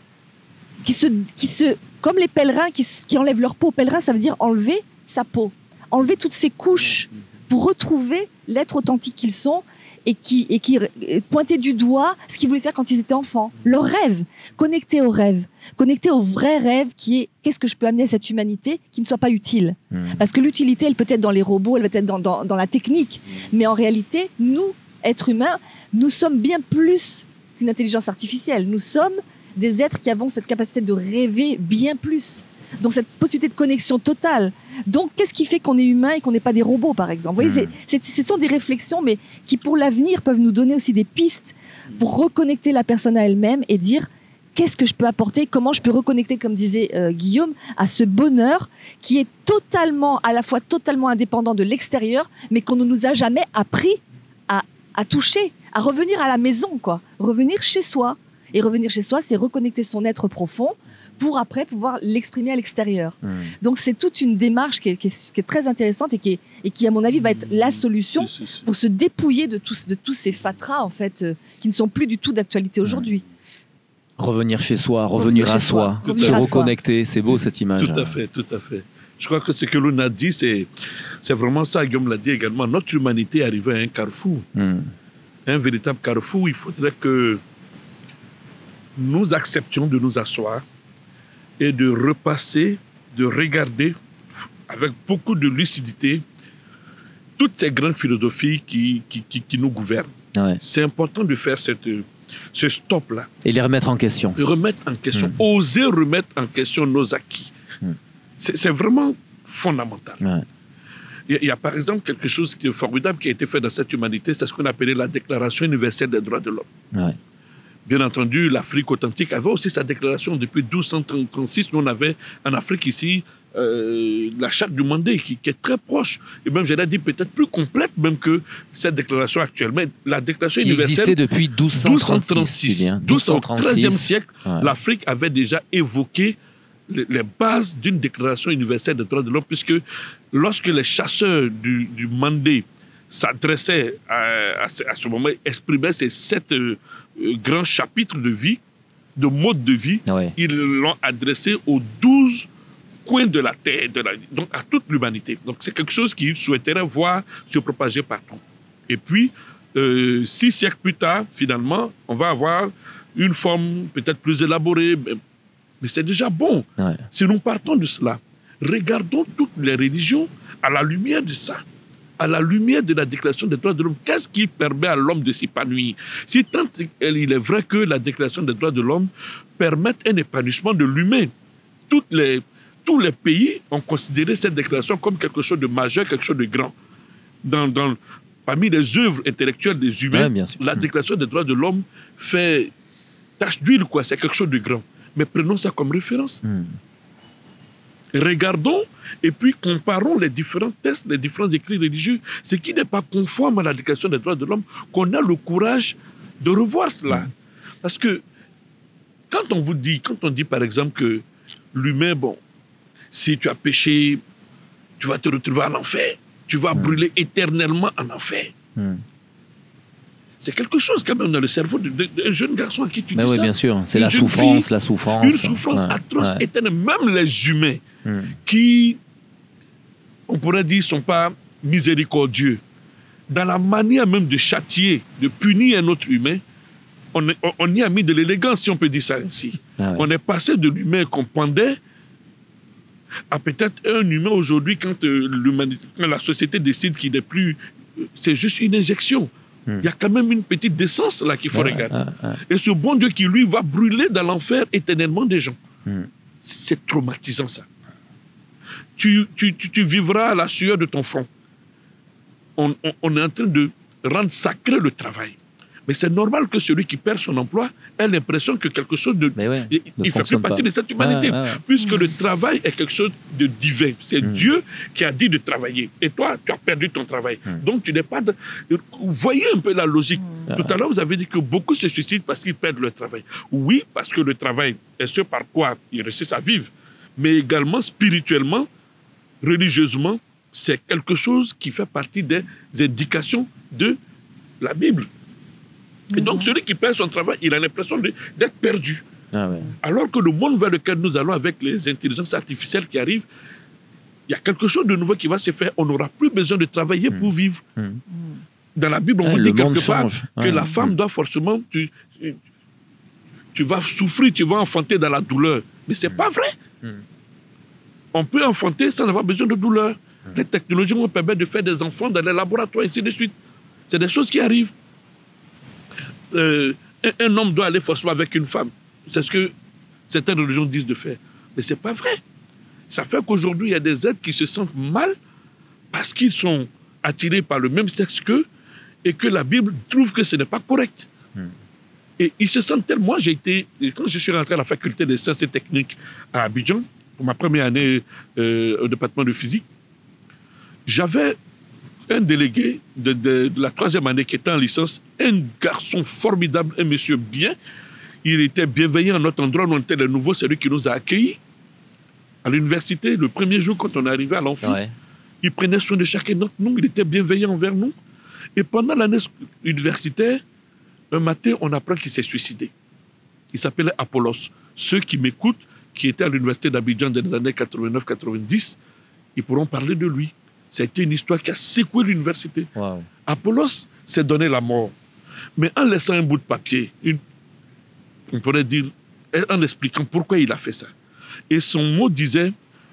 comme les pèlerins qui enlèvent leur peau. Pèlerin, ça veut dire enlever sa peau, enlever toutes ces couches pour retrouver l'être authentique qu'ils sont et qui pointaient du doigt ce qu'ils voulaient faire quand ils étaient enfants. Leur rêve, connecté au rêve, connecté au vrai rêve qui est qu'est-ce que je peux amener à cette humanité qui ne soit pas utile. Parce que l'utilité, elle peut être dans les robots, elle peut être dans la technique. Mais en réalité, nous, êtres humains, nous sommes bien plus qu'une intelligence artificielle. Nous sommes des êtres qui avons cette capacité de rêver bien plus. Donc cette possibilité de connexion totale. Donc qu'est-ce qui fait qu'on est humain et qu'on n'est pas des robots, par exemple? Vous voyez, ce sont des réflexions, mais qui pour l'avenir peuvent nous donner aussi des pistes pour reconnecter la personne à elle-même et dire qu'est-ce que je peux apporter, comment je peux reconnecter, comme disait Guillaume, à ce bonheur qui est à la fois totalement indépendant de l'extérieur, mais qu'on ne nous a jamais appris à toucher, à revenir à la maison, quoi. Revenir chez soi. Et revenir chez soi, c'est reconnecter son être profond pour après pouvoir l'exprimer à l'extérieur. Donc c'est toute une démarche qui est très intéressante et qui, à mon avis, va être la solution pour se dépouiller de tous ces fatras, en fait, qui ne sont plus du tout d'actualité aujourd'hui. Revenir chez soi, revenir à soi, se reconnecter, c'est beau cette image. Tout à fait, tout à fait. Je crois que ce que l'on a dit, c'est vraiment ça, Guillaume l'a dit également, notre humanité est arrivée à un carrefour. Un véritable carrefour, il faudrait que nous acceptions de nous asseoir et de repasser, de regarder avec beaucoup de lucidité toutes ces grandes philosophies qui nous gouvernent. Ouais. C'est important de faire ce stop-là. Et les remettre en question. Les remettre en question. Oser remettre en question nos acquis. C'est vraiment fondamental. Ouais. Il y a par exemple quelque chose qui est formidable qui a été fait dans cette humanité, c'est ce qu'on appelait la Déclaration universelle des droits de l'homme. Ouais. Bien entendu, l'Afrique authentique avait aussi sa déclaration depuis 1236. Nous, on avait en Afrique ici la charte du Mandé qui est très proche, et même, j'allais dire, peut-être plus complète même que cette déclaration actuellement. La déclaration qui universelle... existait depuis 1236. 13e siècle, ouais. L'Afrique avait déjà évoqué les bases d'une déclaration universelle des droits de l'homme, puisque lorsque les chasseurs du Mandé s'adressaient à ce moment, exprimaient ces 7 grands chapitres de vie, de mode de vie, ouais. Ils l'ont adressé aux 12 coins de la terre, donc à toute l'humanité. Donc c'est quelque chose qu'ils souhaiteraient voir se propager partout. Et puis, 6 siècles plus tard, finalement, on va avoir une forme peut-être plus élaborée, mais c'est déjà bon. Ouais. Si nous partons de cela, regardons toutes les religions à la lumière de ça, à la lumière de la Déclaration des droits de l'homme. Qu'est-ce qui permet à l'homme de s'épanouir? Si tant il est vrai que la Déclaration des droits de l'homme permet un épanouissement de l'humain, tous les pays ont considéré cette déclaration comme quelque chose de majeur, quelque chose de grand. Parmi les œuvres intellectuelles des humains, ouais, la Déclaration des droits de l'homme fait tache d'huile, quoi. C'est quelque chose de grand. Mais prenons ça comme référence. Regardons et puis comparons les différents textes, les différents écrits religieux. Ce qui n'est pas conforme à la Déclaration des droits de l'homme, qu'on a le courage de revoir cela. Parce que quand on dit par exemple que l'humain, bon, si tu as péché, tu vas te retrouver en enfer, tu vas brûler éternellement en enfer. C'est quelque chose quand même dans le cerveau d'un jeune garçon à qui tu dis oui, ça. Bien sûr, c'est la souffrance. Une souffrance atroce, éternelle. Même les humains qui, on pourrait dire, ne sont pas miséricordieux, dans la manière même de châtier, de punir un autre humain, on y a mis de l'élégance, si on peut dire ça ainsi. On est passé de l'humain qu'on pendait à peut-être un humain aujourd'hui quand la société décide qu'il n'est plus... C'est juste une injection. Il y a quand même une petite décence là qu'il faut regarder. Et ce bon Dieu qui, lui, va brûler dans l'enfer éternellement des gens. C'est traumatisant, ça. Tu vivras à la sueur de ton front. On est en train de rendre sacré le travail. Mais c'est normal que celui qui perd son emploi ait l'impression que quelque chose il ne fait plus partie de cette humanité. Puisque le travail est quelque chose de divin. C'est Dieu qui a dit de travailler. Et toi, tu as perdu ton travail. Donc, tu n'es pas... Vous voyez un peu la logique. Tout à l'heure, vous avez dit que beaucoup se suicident parce qu'ils perdent leur travail. Oui, parce que le travail est ce par quoi ils réussissent à vivre. Mais également, spirituellement, religieusement, c'est quelque chose qui fait partie des indications de la Bible. Et donc, celui qui perd son travail, il a l'impression d'être perdu. Alors que le monde vers lequel nous allons avec les intelligences artificielles qui arrivent, il y a quelque chose de nouveau qui va se faire. On n'aura plus besoin de travailler pour vivre. Dans la Bible, on vous dit quelque part que la femme doit forcément... Tu vas souffrir, tu vas enfanter dans la douleur. Mais ce n'est pas vrai. On peut enfanter sans avoir besoin de douleur. Les technologies vont permettre de faire des enfants dans les laboratoires, ainsi de suite. C'est des choses qui arrivent. Un homme doit aller forcément avec une femme. C'est ce que certaines religions disent de faire. Mais ce n'est pas vrai. Ça fait qu'aujourd'hui, il y a des êtres qui se sentent mal parce qu'ils sont attirés par le même sexe qu'eux et que la Bible trouve que ce n'est pas correct. Et ils se sentent tellement... Quand je suis rentré à la faculté des sciences et techniques à Abidjan, pour ma première année au département de physique, j'avais un délégué de la 3e année qui était en licence, un garçon formidable, un monsieur bien, Il était bienveillant à notre endroit. Nous étions les nouveaux, c'est lui qui nous a accueillis à l'université. Le premier jour, quand on est arrivé à l'Amphi, il prenait soin de chacun d'entre nous. Il était bienveillant envers nous. Et pendant l'année universitaire, un matin, on apprend qu'il s'est suicidé. Il s'appelait Apollos. Ceux qui m'écoutent, qui étaient à l'université d'Abidjan dans les années 89-90, ils pourront parler de lui. Ça a été une histoire qui a secoué l'université. Wow. Apollos s'est donné la mort. Mais en laissant un bout de papier, on pourrait dire, en expliquant pourquoi il a fait ça. Et son mot disait,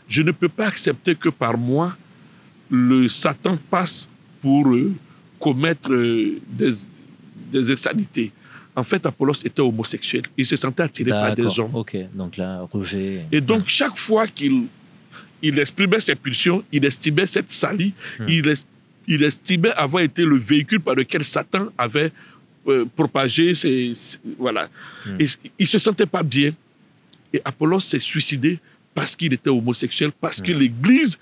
je ne peux pas accepter que par moi, le Satan passe pour commettre des insanités. En fait, Apollos était homosexuel. Il se sentait attiré par des hommes. Ok, donc là, rejet. Et donc, chaque fois qu'il exprimait ses pulsions, il estimait cette salie, il estimait avoir été le véhicule par lequel Satan avait propagé voilà. Et il ne se sentait pas bien. Et Apollos s'est suicidé parce qu'il était homosexuel, parce que l'Église,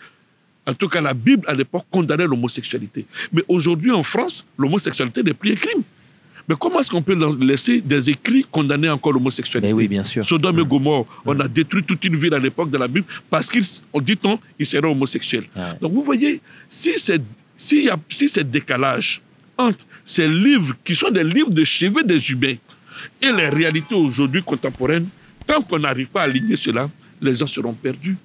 en tout cas la Bible à l'époque, condamnait l'homosexualité. Mais aujourd'hui en France, l'homosexualité n'est plus un crime. Mais comment est-ce qu'on peut laisser des écrits condamner encore l'homosexualité? Oui, bien sûr. Sodome et Gomorrhe, on a détruit toute une ville à l'époque de la Bible parce qu'on dit-on, il serait homosexuel. Donc vous voyez, si y a ce décalage entre ces livres qui sont des livres de chevet des humains et les réalités aujourd'hui contemporaines, tant qu'on n'arrive pas à aligner cela, les gens seront perdus.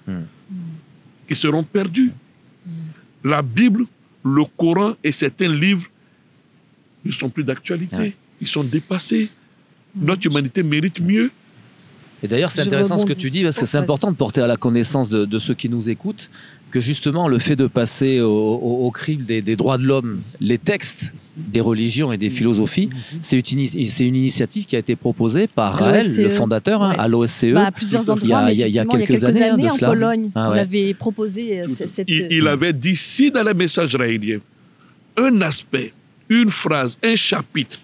Ils seront perdus. La Bible, le Coran et certains livres ne sont plus d'actualité. Ils sont dépassés. Notre humanité mérite mieux. Et d'ailleurs, c'est intéressant ce que tu dis, parce que c'est important de porter à la connaissance de ceux qui nous écoutent que justement le fait de passer au crible des droits de l'homme, les textes des religions et des philosophies, c'est une initiative qui a été proposée par Raël, le fondateur, à l'OSCE. À plusieurs endroits, il y a quelques années en Pologne. On l'avait proposé. Il avait dit, si dans les messages raéliens, un aspect, une phrase, un chapitre,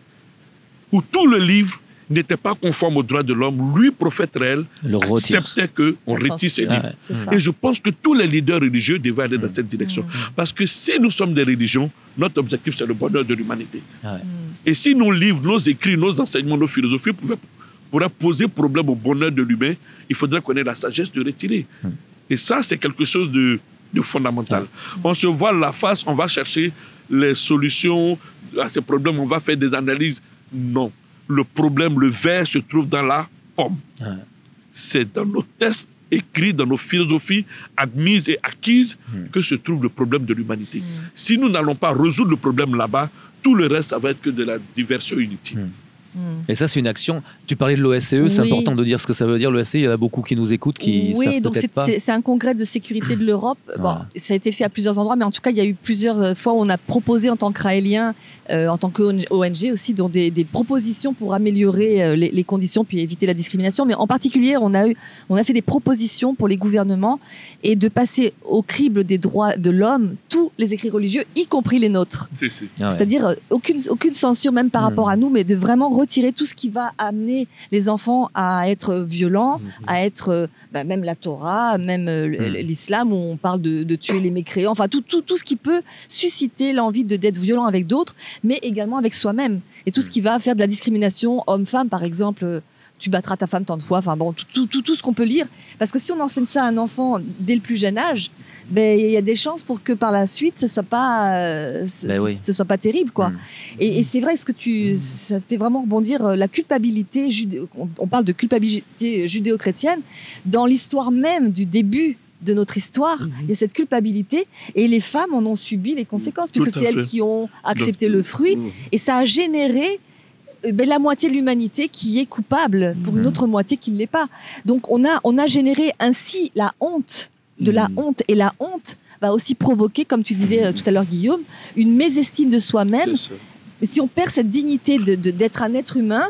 où tout le livre n'était pas conforme aux droits de l'homme, lui, prophète réel, acceptait qu'on retire ces livres. Et je pense que tous les leaders religieux devaient aller dans cette direction. Parce que si nous sommes des religions, notre objectif, c'est le bonheur de l'humanité. Et si nos livres, nos écrits, nos enseignements, nos philosophies pourraient poser problème au bonheur de l'humain, il faudrait qu'on ait la sagesse de retirer. Et ça, c'est quelque chose de fondamental. On se voit la face, on va chercher les solutions à ces problèmes, on va faire des analyses. Non. Le problème, le ver se trouve dans la pomme. C'est dans nos tests écrits, dans nos philosophies admises et acquises que se trouve le problème de l'humanité. Si nous n'allons pas résoudre le problème là-bas, tout le reste, ça va être que de la diversion inutile. Et ça, c'est une action. Tu parlais de l'OSCE, c'est important de dire ce que ça veut dire. L'OSCE, il y en a beaucoup qui nous écoutent qui savent donc peut-être pas. C'est un congrès de sécurité de l'Europe. Bon, ça a été fait à plusieurs endroits, mais en tout cas, il y a eu plusieurs fois où on a proposé en tant que Raélien, en tant qu'ONG aussi, donc des propositions pour améliorer les conditions puis éviter la discrimination. Mais en particulier, on a fait des propositions pour les gouvernements et de passer au crible des droits de l'homme tous les écrits religieux, y compris les nôtres. C'est-à-dire aucune censure même par rapport à nous, mais de vraiment retirer tout ce qui va amener les enfants à être violents, à être même la Torah, même l'islam où on parle de tuer les mécréants, enfin tout ce qui peut susciter l'envie d'être violent avec d'autres, mais également avec soi-même. Et tout ce qui va faire de la discrimination homme-femme, par exemple, tu battras ta femme tant de fois, enfin bon, tout ce qu'on peut lire. Parce que si on enseigne ça à un enfant dès le plus jeune âge, il y a des chances pour que par la suite, ce soit pas terrible, quoi. Et c'est vrai, ça fait vraiment rebondir la culpabilité, on parle de culpabilité judéo-chrétienne, dans l'histoire même du début de notre histoire, il y a cette culpabilité et les femmes en ont subi les conséquences, puisque c'est elles qui ont accepté le fruit, et ça a généré la moitié de l'humanité qui est coupable pour une autre moitié qui ne l'est pas. Donc on a généré ainsi la honte de la honte, et la honte va aussi provoquer, comme tu disais tout à l'heure Guillaume, une mésestime de soi-même. Si on perd cette dignité d'être un être humain,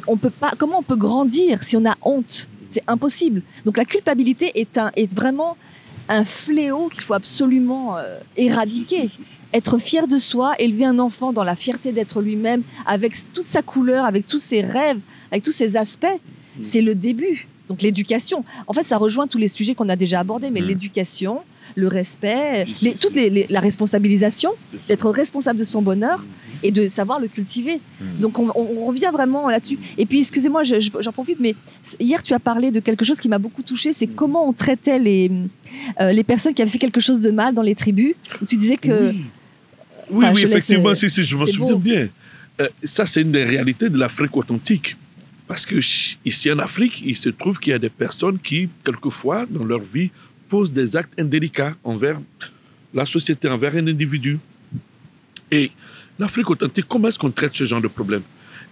on peut pas. Comment on peut grandir si on a honte? C'est impossible. Donc la culpabilité est vraiment un fléau qu'il faut absolument éradiquer. Être fier de soi, élever un enfant dans la fierté d'être lui-même, avec toute sa couleur, avec tous ses rêves, avec tous ses aspects, c'est le début. Donc l'éducation, en fait, ça rejoint tous les sujets qu'on a déjà abordés, mais l'éducation, le respect, la responsabilisation, d'être responsable de son bonheur, et de savoir le cultiver. Donc on revient vraiment là-dessus. Et puis excusez-moi, j'en profite, mais hier tu as parlé de quelque chose qui m'a beaucoup touchée, c'est comment on traitait les personnes qui avaient fait quelque chose de mal dans les tribus, où tu disais que... Oui, Enfin, oui, je laisse, effectivement, si, je m'en c'est souviens beau. bien. Ça, c'est une des réalités de l'Afrique authentique. Parce que ici en Afrique, il se trouve qu'il y a des personnes qui, quelquefois, dans leur vie, posent des actes indélicats envers la société, envers un individu. Et l'Afrique authentique, comment est-ce qu'on traite ce genre de problème?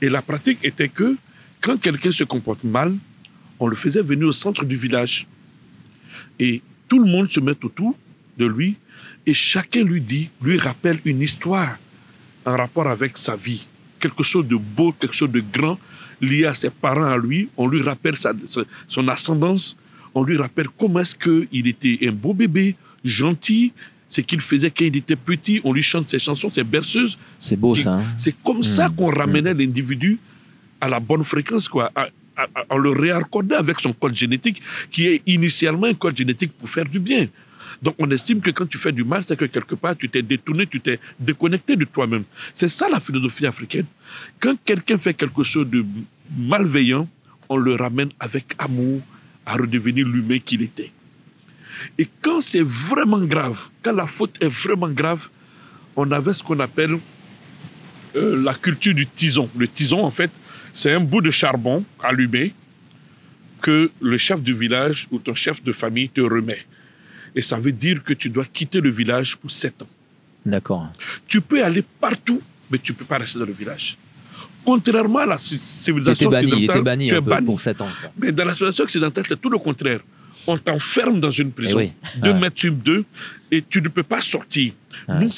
Et la pratique était que, quand quelqu'un se comporte mal, on le faisait venir au centre du village. Et tout le monde se met autour de lui et chacun lui rappelle une histoire en rapport avec sa vie. Quelque chose de beau, quelque chose de grand lié à ses parents à lui. On lui rappelle son ascendance. On lui rappelle comment est-ce qu'il était un beau bébé, gentil, ce qu'il faisait quand il était petit. On lui chante ses chansons, ses berceuses. C'est beau, ça. Hein. C'est comme ça qu'on ramenait l'individu à la bonne fréquence, quoi. En le réaccordant avec son code génétique, qui est initialement un code génétique pour faire du bien. Donc, on estime que quand tu fais du mal, c'est que quelque part, tu t'es détourné, tu t'es déconnecté de toi-même. C'est ça la philosophie africaine. Quand quelqu'un fait quelque chose de malveillant, on le ramène avec amour à redevenir l'humain qu'il était. Et quand c'est vraiment grave, quand la faute est vraiment grave, on avait ce qu'on appelle la culture du tison. Le tison, en fait, c'est un bout de charbon allumé que le chef du village ou ton chef de famille te remet. Et ça veut dire que tu dois quitter le village pour 7 ans. D'accord. Tu peux aller partout, mais tu ne peux pas rester dans le village. Contrairement à la civilisation occidentale, il était banni tu es banni. pour 7 ans. Quoi. Mais dans la civilisation occidentale, c'est tout le contraire. On t'enferme dans une prison, 2 mètres sur 2, et tu ne peux pas sortir. Nous,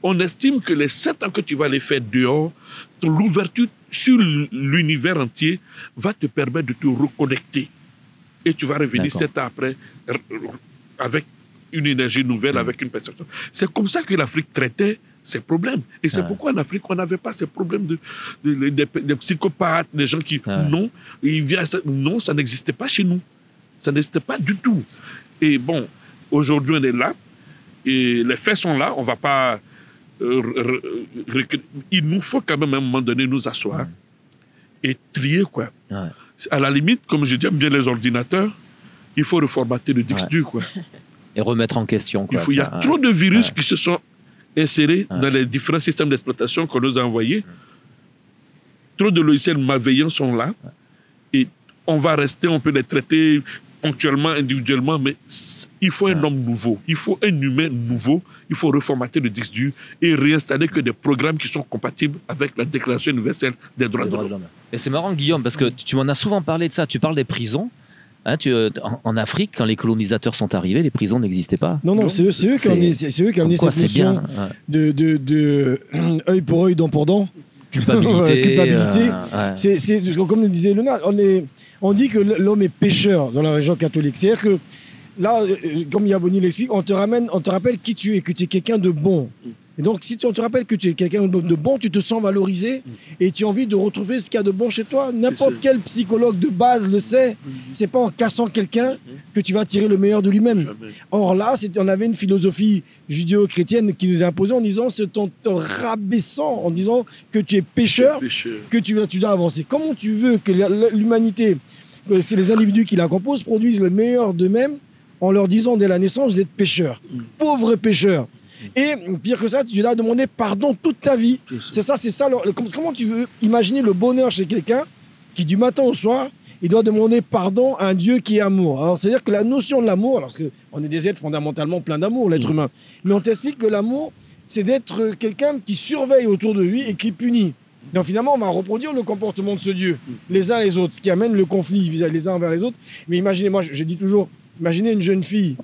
on estime que les 7 ans que tu vas les faire dehors, l'ouverture sur l'univers entier va te permettre de te reconnecter. Et tu vas revenir 7 ans après avec une énergie nouvelle, avec une perception. C'est comme ça que l'Afrique traitait ces problèmes. Et c'est pourquoi en Afrique, on n'avait pas ces problèmes de psychopathes, des gens qui... Non, ça n'existait pas chez nous. Ça n'existait pas du tout. Et bon, aujourd'hui, on est là. Et les faits sont là. On ne va pas... il nous faut quand même, à un moment donné, nous asseoir et trier, quoi. À la limite, comme je dis, bien les ordinateurs, il faut reformater le disque dur, quoi. Et remettre en question, quoi. Il y a trop de virus qui se sont insérés dans les différents systèmes d'exploitation qu'on nous a envoyés. Trop de logiciels malveillants sont là. Et on va rester, on peut les traiter ponctuellement, individuellement, mais il faut un homme nouveau. Il faut un humain nouveau. Il faut reformater le disque dur et réinstaller que des programmes qui sont compatibles avec la Déclaration universelle des droits de l'homme. Et c'est marrant, Guillaume, parce que tu m'en as souvent parlé de ça. Tu parles des prisons. Hein, en Afrique, quand les colonisateurs sont arrivés, les prisons n'existaient pas. Non, c'est eux qui ont amené cette notion de œil pour œil, dent pour dent. Culpabilité. C'est comme le disait Luna, on dit que l'homme est pécheur dans la religion catholique. C'est-à-dire que là, comme Yaboni l'explique, on te rappelle qui tu es, que tu es quelqu'un de bon. Et donc, si on te rappelle que tu es quelqu'un de bon, tu te sens valorisé et tu as envie de retrouver ce qu'il y a de bon chez toi. N'importe quel psychologue de base le sait. C'est pas en cassant quelqu'un que tu vas tirer le meilleur de lui-même. Or là, on avait une philosophie judéo-chrétienne qui nous est imposée en disant, c'est en te rabaissant, en disant que tu es pécheur, que tu dois avancer. Comment tu veux que l'humanité, que c'est les individus qui la composent, produisent le meilleur d'eux-mêmes en leur disant dès la naissance, vous êtes pécheurs, pauvres pécheurs. Et pire que ça, tu dois demander pardon toute ta vie. C'est ça. Comment tu veux imaginer le bonheur chez quelqu'un qui, du matin au soir, il doit demander pardon à un Dieu qui est amour. Alors, c'est-à-dire que la notion de l'amour, parce qu'on est des êtres fondamentalement pleins d'amour, l'être humain, mais on t'explique que l'amour, c'est d'être quelqu'un qui surveille autour de lui et qui punit. Donc finalement, on va reproduire le comportement de ce Dieu, les uns les autres, ce qui amène le conflit les uns envers les autres. Mais imaginez, moi, je dis toujours, imaginez une jeune fille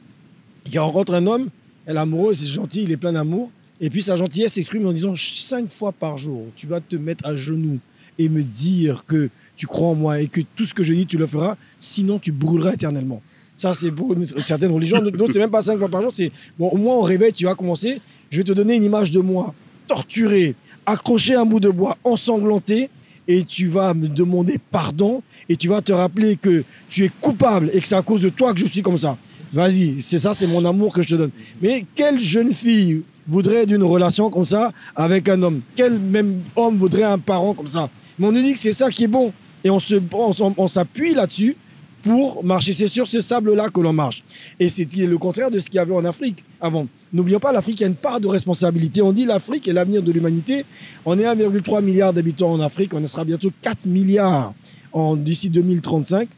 qui rencontre un homme, elle est amoureuse, c'est gentil, il est plein d'amour. Et puis sa gentillesse s'exprime en disant 5 fois par jour, tu vas te mettre à genoux et me dire que tu crois en moi et que tout ce que je dis, tu le feras, sinon tu brûleras éternellement. Ça, c'est pour certaines religions. D'autres, c'est même pas 5 fois par jour, c'est bon, au moins au réveil, tu vas commencer. Je vais te donner une image de moi, torturé, accroché à un bout de bois, ensanglanté, et tu vas me demander pardon et tu vas te rappeler que tu es coupable et que c'est à cause de toi que je suis comme ça. Vas-y, c'est ça, c'est mon amour que je te donne. Mais quelle jeune fille voudrait d'une relation comme ça avec un homme? Quel même homme voudrait un parent comme ça? Mais on nous dit que c'est ça qui est bon. Et on s'appuie là-dessus pour marcher. C'est sur ce sable-là que l'on marche. Et c'est le contraire de ce qu'il y avait en Afrique avant. N'oublions pas, l'Afrique a une part de responsabilité. On dit l'Afrique est l'avenir de l'humanité. On est 1,3 milliard d'habitants en Afrique. On sera bientôt 4 milliards d'ici 2035.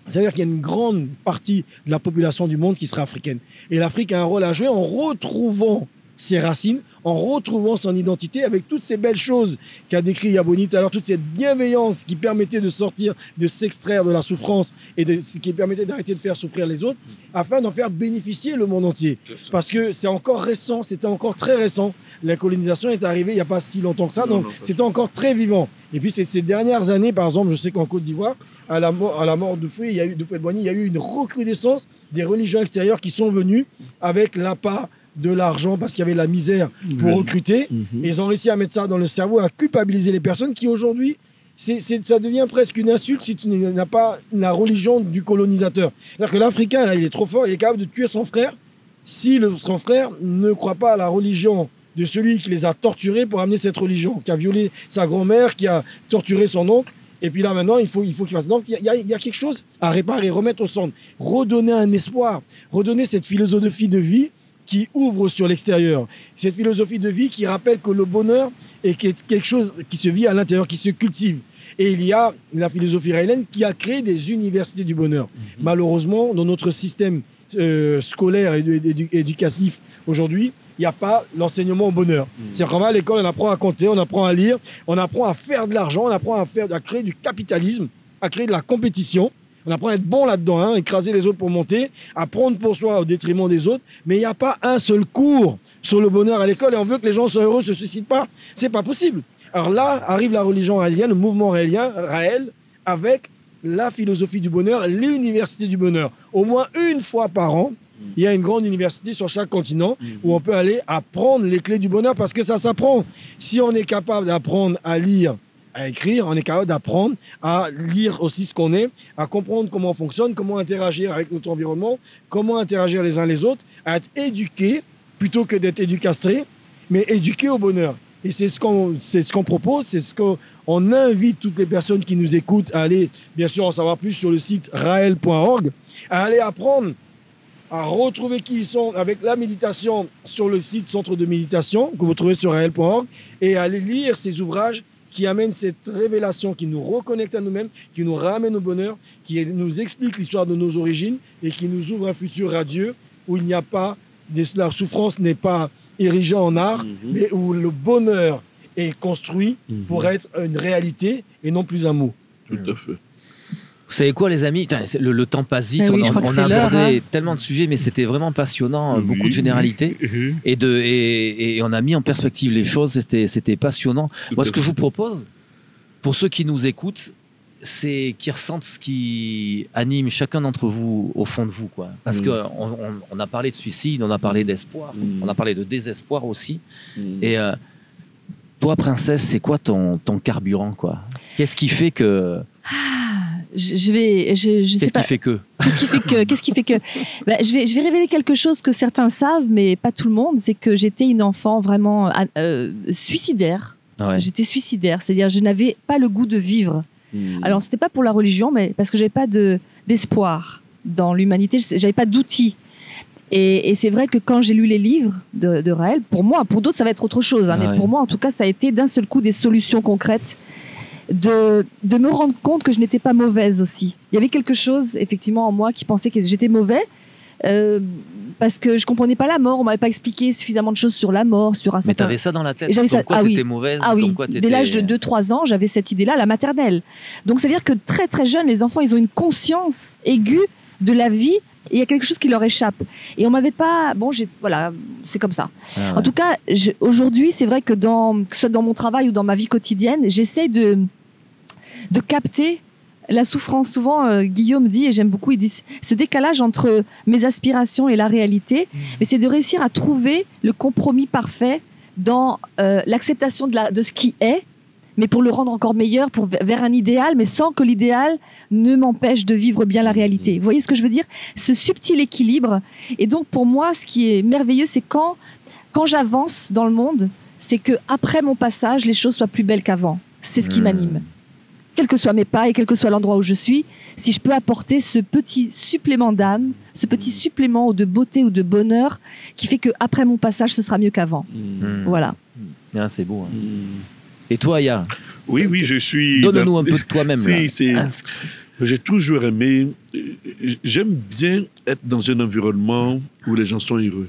C'est-à-dire qu'il y a une grande partie de la population du monde qui sera africaine. Et l'Afrique a un rôle à jouer en retrouvant ses racines, en retrouvant son identité avec toutes ces belles choses qu'a décrit Yaboni tout à l'heure, toute cette bienveillance qui permettait de sortir, de s'extraire de la souffrance et qui permettait d'arrêter de faire souffrir les autres, afin d'en faire bénéficier le monde entier. Parce que c'est encore récent, c'était encore très récent. La colonisation est arrivée il n'y a pas si longtemps que ça, donc c'était encore très vivant. Et puis ces dernières années, par exemple, je sais qu'en Côte d'Ivoire, à la mort de Fouet-Boigny, il y a eu une recrudescence des religions extérieures qui sont venues avec l'appât de l'argent parce qu'il y avait la misère pour recruter. Et ils ont réussi à mettre ça dans le cerveau, à culpabiliser les personnes qui aujourd'hui, ça devient presque une insulte si tu n'as pas la religion du colonisateur. C'est-à-dire que l'Africain, là, il est trop fort, il est capable de tuer son frère si son frère ne croit pas à la religion de celui qui les a torturés pour amener cette religion, qui a violé sa grand-mère, qui a torturé son oncle. Et puis là, maintenant, il faut qu'il fasse. Donc, il y a quelque chose à réparer, remettre au centre, redonner un espoir, redonner cette philosophie de vie qui ouvre sur l'extérieur. Cette philosophie de vie qui rappelle que le bonheur est quelque chose qui se vit à l'intérieur, qui se cultive. Et il y a la philosophie raélienne qui a créé des universités du bonheur. Malheureusement, dans notre système scolaire et éducatif aujourd'hui, il n'y a pas l'enseignement au bonheur. C'est-à-dire qu'on va à l'école, on apprend à compter, on apprend à lire, on apprend à faire de l'argent, on apprend à créer du capitalisme, à créer de la compétition. On apprend à être bon là-dedans, écraser les autres pour monter, à prendre pour soi au détriment des autres. Mais il n'y a pas un seul cours sur le bonheur à l'école et on veut que les gens soient heureux, ne se suicident pas. C'est pas possible. Alors là arrive la religion raélienne, le mouvement raélien, Raël, avec la philosophie du bonheur, l'université du bonheur. Au moins une fois par an, il y a une grande université sur chaque continent où on peut aller apprendre les clés du bonheur parce que ça s'apprend. Si on est capable d'apprendre à lire, à écrire, on est capable d'apprendre à lire aussi ce qu'on est, à comprendre comment on fonctionne, comment interagir avec notre environnement, comment interagir les uns les autres, à être éduqué plutôt que d'être éducastré, mais éduqué au bonheur. Et c'est ce qu'on propose, c'est ce qu'on invite toutes les personnes qui nous écoutent à aller, bien sûr, en savoir plus sur le site rael.org, à aller apprendre à retrouver qui ils sont avec la méditation sur le site Centre de méditation que vous trouvez sur rael.org et à aller lire ces ouvrages qui amène cette révélation, qui nous reconnecte à nous-mêmes, qui nous ramène au bonheur, qui nous explique l'histoire de nos origines et qui nous ouvre un futur radieux où il n'y a pas, la souffrance n'est pas érigée en art, mais où le bonheur est construit pour être une réalité et non plus un mot. Tout à fait. Vous savez quoi, les amis? Le temps passe vite. Oui, on a abordé hein. tellement de sujets, mais c'était vraiment passionnant. Beaucoup de généralités. Et on a mis en perspective les choses. C'était passionnant. Moi, ce que je vous propose, pour ceux qui nous écoutent, c'est qu'ils ressentent ce qui anime chacun d'entre vous au fond de vous, quoi. Parce qu'on a parlé de suicide, on a parlé d'espoir, on a parlé de désespoir aussi. Et toi, princesse, c'est quoi ton carburant, quoi? Qu'est-ce qui fait que... Je sais pas. Qu'est-ce qui fait que je vais révéler quelque chose que certains savent, mais pas tout le monde. C'est que j'étais une enfant vraiment suicidaire. Ouais. J'étais suicidaire, c'est-à-dire je n'avais pas le goût de vivre. Alors c'était pas pour la religion, mais parce que j'avais pas d'espoir dans l'humanité. J'avais pas d'outils. Et c'est vrai que quand j'ai lu les livres de Raël, pour moi, pour d'autres ça va être autre chose, hein, mais pour moi en tout cas ça a été d'un seul coup des solutions concrètes. De me rendre compte que je n'étais pas mauvaise aussi. Il y avait quelque chose, effectivement, en moi qui pensait que j'étais mauvais parce que je ne comprenais pas la mort. On ne m'avait pas expliqué suffisamment de choses sur la mort, sur un certain... Mais tu avais ça dans la tête, comme quoi tu étais mauvaise. Ah oui, dès l'âge de 2-3 ans, j'avais cette idée-là à la maternelle. Donc, ça veut dire que très, très jeunes, les enfants, ils ont une conscience aiguë de la vie. Et il y a quelque chose qui leur échappe. Et on m'avait pas... Bon, voilà, c'est comme ça. Ah ouais. En tout cas, aujourd'hui, c'est vrai que que ce soit dans mon travail ou dans ma vie quotidienne, j'essaie de capter la souffrance. Souvent, Guillaume dit, et j'aime beaucoup, il dit ce décalage entre mes aspirations et la réalité, mais c'est de réussir à trouver le compromis parfait dans l'acceptation de ce qui est, mais pour le rendre encore meilleur, vers un idéal, mais sans que l'idéal ne m'empêche de vivre bien la réalité. Vous voyez ce que je veux dire? Ce subtil équilibre. Et donc, pour moi, ce qui est merveilleux, c'est quand quand j'avance dans le monde, c'est que après mon passage, les choses soient plus belles qu'avant. C'est ce qui m'anime. Quels que soient mes pas et quel que soit l'endroit où je suis, si je peux apporter ce petit supplément d'âme, ce petit supplément de beauté ou de bonheur qui fait qu'après mon passage, ce sera mieux qu'avant. Voilà. Ah, c'est beau. Hein. Et toi, Aya? Oui, je suis... Donne-nous un peu de toi-même. J'ai toujours aimé... J'aime bien être dans un environnement où les gens sont heureux.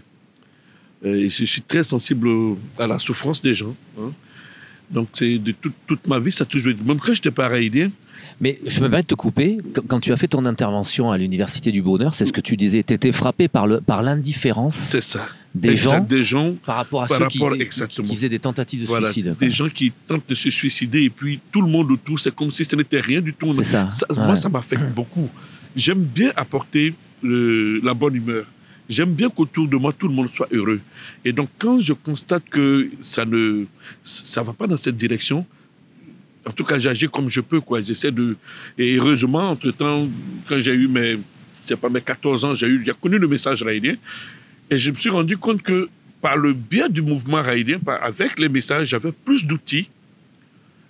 Et je suis très sensible à la souffrance des gens. Hein. Donc, c'est de toute ma vie, ça a toujours été... Même quand j'étais pas haïtien. Mais je me permets de te couper. Quand tu as fait ton intervention à l'Université du Bonheur, c'est ce que tu disais. Tu étais frappé par l'indifférence des gens par rapport à ceux qui faisaient des tentatives de suicide. Des gens qui tentent de se suicider et puis tout le monde autour, c'est comme si ce n'était rien du tout. C'est ça. Moi, ça m'affecte beaucoup. J'aime bien apporter la bonne humeur. J'aime bien qu'autour de moi, tout le monde soit heureux. Et donc, quand je constate que ça ne va pas dans cette direction, en tout cas, j'agis comme je peux, quoi. J'essaie de... Et heureusement, entre-temps, quand j'ai eu mes 14 ans, j'ai connu le message raïdien. Et je me suis rendu compte que par le biais du mouvement raïdien, avec les messages, j'avais plus d'outils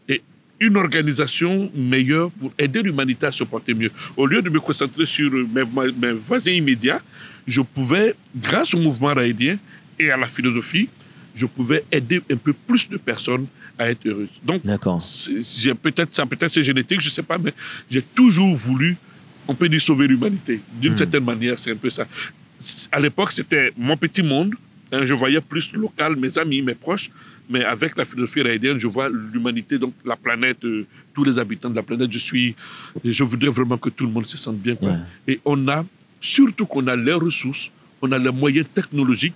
et une organisation meilleure pour aider l'humanité à se porter mieux. Au lieu de me concentrer sur mes voisins immédiats, je pouvais, grâce au mouvement raïdien et à la philosophie, je pouvais aider un peu plus de personnes à être heureuses. Donc, peut-être c'est génétique, je ne sais pas, mais j'ai toujours voulu, on peut dire, sauver l'humanité. D'une certaine manière, c'est un peu ça. À l'époque, c'était mon petit monde. Hein, je voyais plus local, mes amis, mes proches. Mais avec la philosophie raïdienne, je vois l'humanité, donc la planète, tous les habitants de la planète. Je voudrais vraiment que tout le monde se sente bien. Quoi. Ouais. Et surtout qu'on a les ressources, on a les moyens technologiques,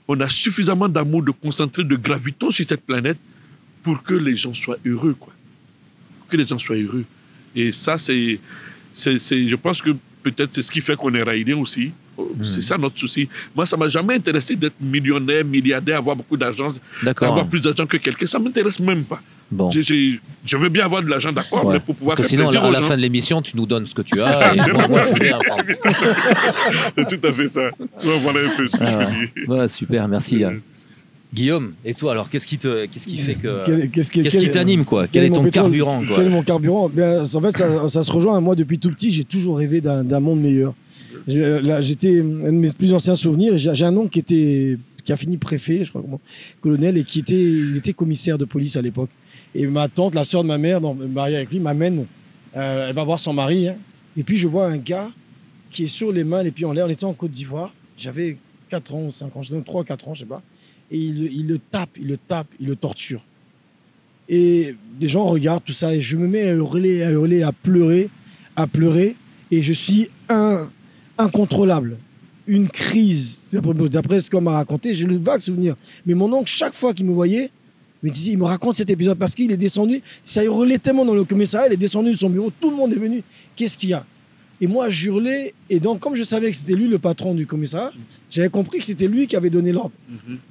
on a suffisamment d'amour, de concentrer, de gravitons sur cette planète pour que les gens soient heureux, quoi. Pour que les gens soient heureux. Et ça, je pense que peut-être c'est ce qui fait qu'on est raïdien aussi. C'est ça notre souci. Moi, ça ne m'a jamais intéressé d'être millionnaire, milliardaire, avoir beaucoup d'argent, avoir plus d'argent que quelqu'un. Ça ne m'intéresse même pas. Bon. Je veux bien avoir de l'argent, d'accord, mais pour pouvoir faire plaisir aux gens. Sinon, à la fin de l'émission, tu nous donnes ce que tu as. Et moi, je viens prendre. C'est tout à fait ça. Voilà un peu ce que je dis. Ouais, super, merci. Guillaume, et toi alors, qu'est-ce qui fait que qu'est-ce qui t'anime, quoi? Quel est ton carburant, quoi? Quel est mon carburant? En fait, ça se rejoint. Moi, depuis tout petit, j'ai toujours rêvé d'un monde meilleur. J'étais un de mes plus anciens souvenirs. J'ai un oncle qui a fini préfet, je crois, colonel, et il était commissaire de police à l'époque. Et ma tante, la sœur de ma mère, mariée avec lui, m'amène. Elle va voir son mari. Hein, et puis je vois un gars qui est sur les mains, les pieds en l'air. On était en Côte d'Ivoire. J'avais 4 ans ou 5 ans, 3 ou 4 ans, je sais pas. Et il le tape, il le torture. Et les gens regardent tout ça et je me mets à hurler, à pleurer. Et je suis incontrôlable. Une crise. D'après ce qu'on m'a raconté, j'ai le vague souvenir. Mais mon oncle, chaque fois qu'il me voyait, il me raconte cet épisode parce qu'il est descendu. Ça hurlait tellement dans le commissariat, il est descendu de son bureau. Tout le monde est venu. Qu'est-ce qu'il y a? Et moi, je hurlais. Et donc, comme je savais que c'était lui le patron du commissariat, j'avais compris que c'était lui qui avait donné l'ordre.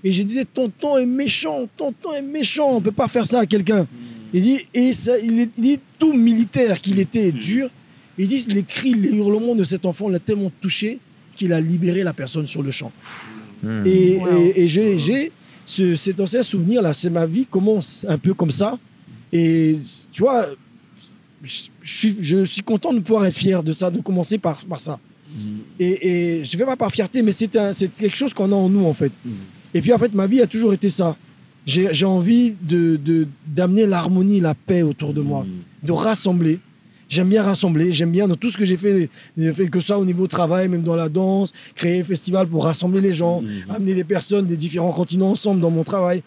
Et je disais, tonton est méchant, on ne peut pas faire ça à quelqu'un. Il dit, tout militaire qu'il était dur, il dit, les cris, les hurlements de cet enfant l'ont tellement touché qu'il a libéré la personne sur le champ. Et j'ai cet ancien souvenir-là, c'est ma vie commence un peu comme ça. Et tu vois, je suis content de pouvoir être fier de ça, de commencer par ça. Et je ne fais pas par fierté, mais c'est quelque chose qu'on a en nous, en fait. Et puis, en fait, ma vie a toujours été ça. J'ai envie d'amener l'harmonie, la paix autour de moi, de rassembler. J'aime bien rassembler, j'aime bien dans tout ce que j'ai fait, que ce soit au niveau travail, même dans la danse, créer un festival pour rassembler les gens, amener des personnes des différents continents ensemble dans mon travail,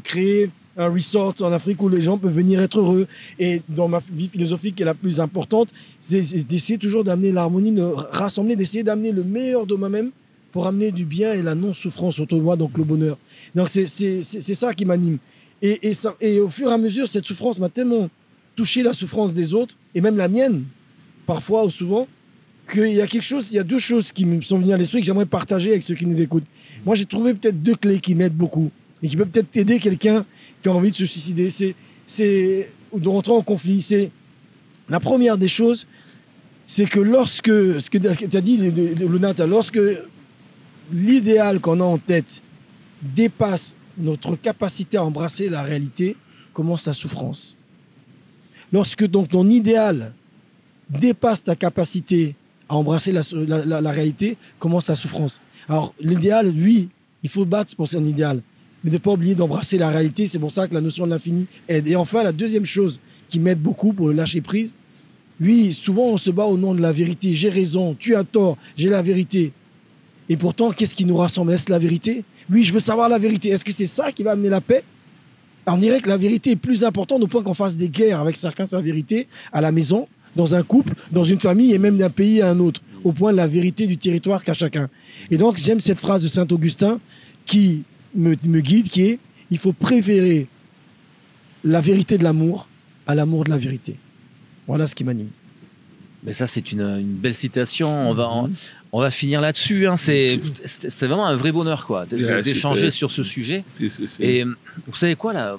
créer un resort en Afrique où les gens peuvent venir être heureux. Et dans ma vie philosophique qui est la plus importante, c'est d'essayer toujours d'amener l'harmonie, de rassembler, d'essayer d'amener le meilleur de moi-même pour amener du bien et la non-souffrance autour de moi, donc le bonheur. Donc c'est ça qui m'anime. Et au fur et à mesure, cette souffrance m'a tellement touché, la souffrance des autres, et même la mienne, parfois ou souvent, qu'il y a 2 choses qui me sont venues à l'esprit que j'aimerais partager avec ceux qui nous écoutent. Moi, j'ai trouvé peut-être 2 clés qui m'aident beaucoup et qui peuvent peut-être aider quelqu'un qui a envie de se suicider, ou de rentrer en conflit. C'est la première des choses, c'est que ce que tu as dit, Lunata, lorsque l'idéal qu'on a en tête dépasse notre capacité à embrasser la réalité, commence la souffrance. Lorsque donc ton idéal dépasse ta capacité à embrasser la réalité, commence la souffrance. Alors l'idéal, oui, il faut battre pour son idéal, mais ne pas oublier d'embrasser la réalité. C'est pour ça que la notion de l'infini aide. Et enfin, la deuxième chose qui m'aide beaucoup pour le lâcher prise, oui, souvent on se bat au nom de la vérité. J'ai raison, tu as tort, j'ai la vérité. Et pourtant, qu'est-ce qui nous rassemble? Est-ce la vérité? Oui, je veux savoir la vérité. Est-ce que c'est ça qui va amener la paix? On dirait que la vérité est plus importante au point qu'on fasse des guerres avec chacun sa vérité à la maison, dans un couple, dans une famille et même d'un pays à un autre, au point de la vérité du territoire qu'a chacun. Et donc, j'aime cette phrase de Saint-Augustin qui me guide, qui est « Il faut préférer la vérité de l'amour à l'amour de la vérité ». Voilà ce qui m'anime. Mais ça, c'est une belle citation. On va finir là-dessus. Hein. C'est vraiment un vrai bonheur quoi, d'échanger sur ce sujet. Et vous savez quoi, là,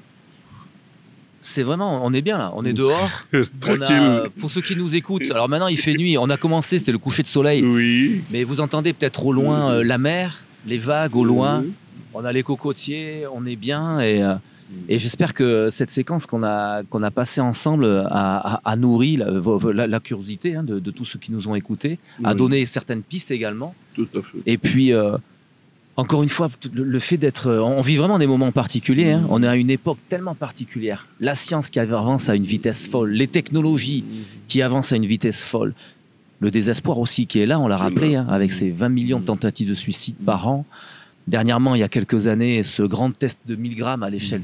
c'est vraiment, on est bien là, on est dehors. Pour ceux qui nous écoutent, alors maintenant il fait nuit, on a commencé, c'était le coucher de soleil. Oui. Mais vous entendez peut-être au loin la mer, les vagues au loin. On a les cocotiers, on est bien. Et j'espère que cette séquence qu'on a passée ensemble a nourri la curiosité hein, de tous ceux qui nous ont écoutés, a donné certaines pistes également. Tout à fait. Et puis, encore une fois, le fait d'être... On vit vraiment des moments particuliers. Hein. On est à une époque tellement particulière. La science qui avance à une vitesse folle, les technologies qui avancent à une vitesse folle, le désespoir aussi qui est là, on l'a rappelé, hein, avec ces 20 millions de tentatives de suicide par an. Dernièrement, il y a quelques années, ce grand test de 1000 grammes à l'échelle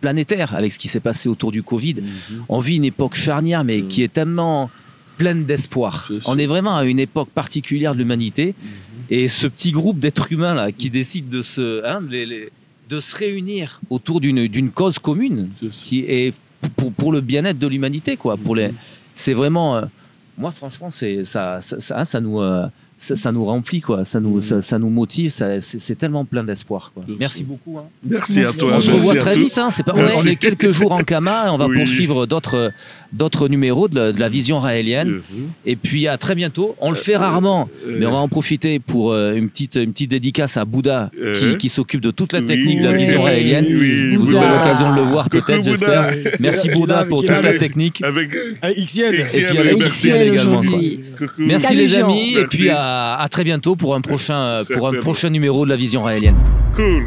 planétaire, avec ce qui s'est passé autour du Covid. On vit une époque charnière, mais qui est tellement pleine d'espoir. On est vraiment à une époque particulière de l'humanité. Et ce petit groupe d'êtres humains là, qui décide de se réunir autour d'une cause commune, qui est pour le bien-être de l'humanité, quoi. C'est vraiment... moi, franchement, ça nous remplit, quoi. Ça nous motive. C'est tellement plein d'espoir, quoi. Merci beaucoup. Hein. Merci à toi. On se revoit très vite. Hein. On est quelques jours en Kama et on va poursuivre d'autres numéros de la vision raélienne. Et puis à très bientôt. On le fait rarement, mais on va en profiter pour une petite dédicace à Bouddha qui s'occupe de toute la technique de la vision raélienne. Vous aurez l'occasion de le voir peut-être, j'espère. Merci Bouddha pour toute la technique. Avec XL. Et puis avec XL également. Merci les amis. Et puis à très bientôt pour un prochain numéro de la vision raélienne. Cool.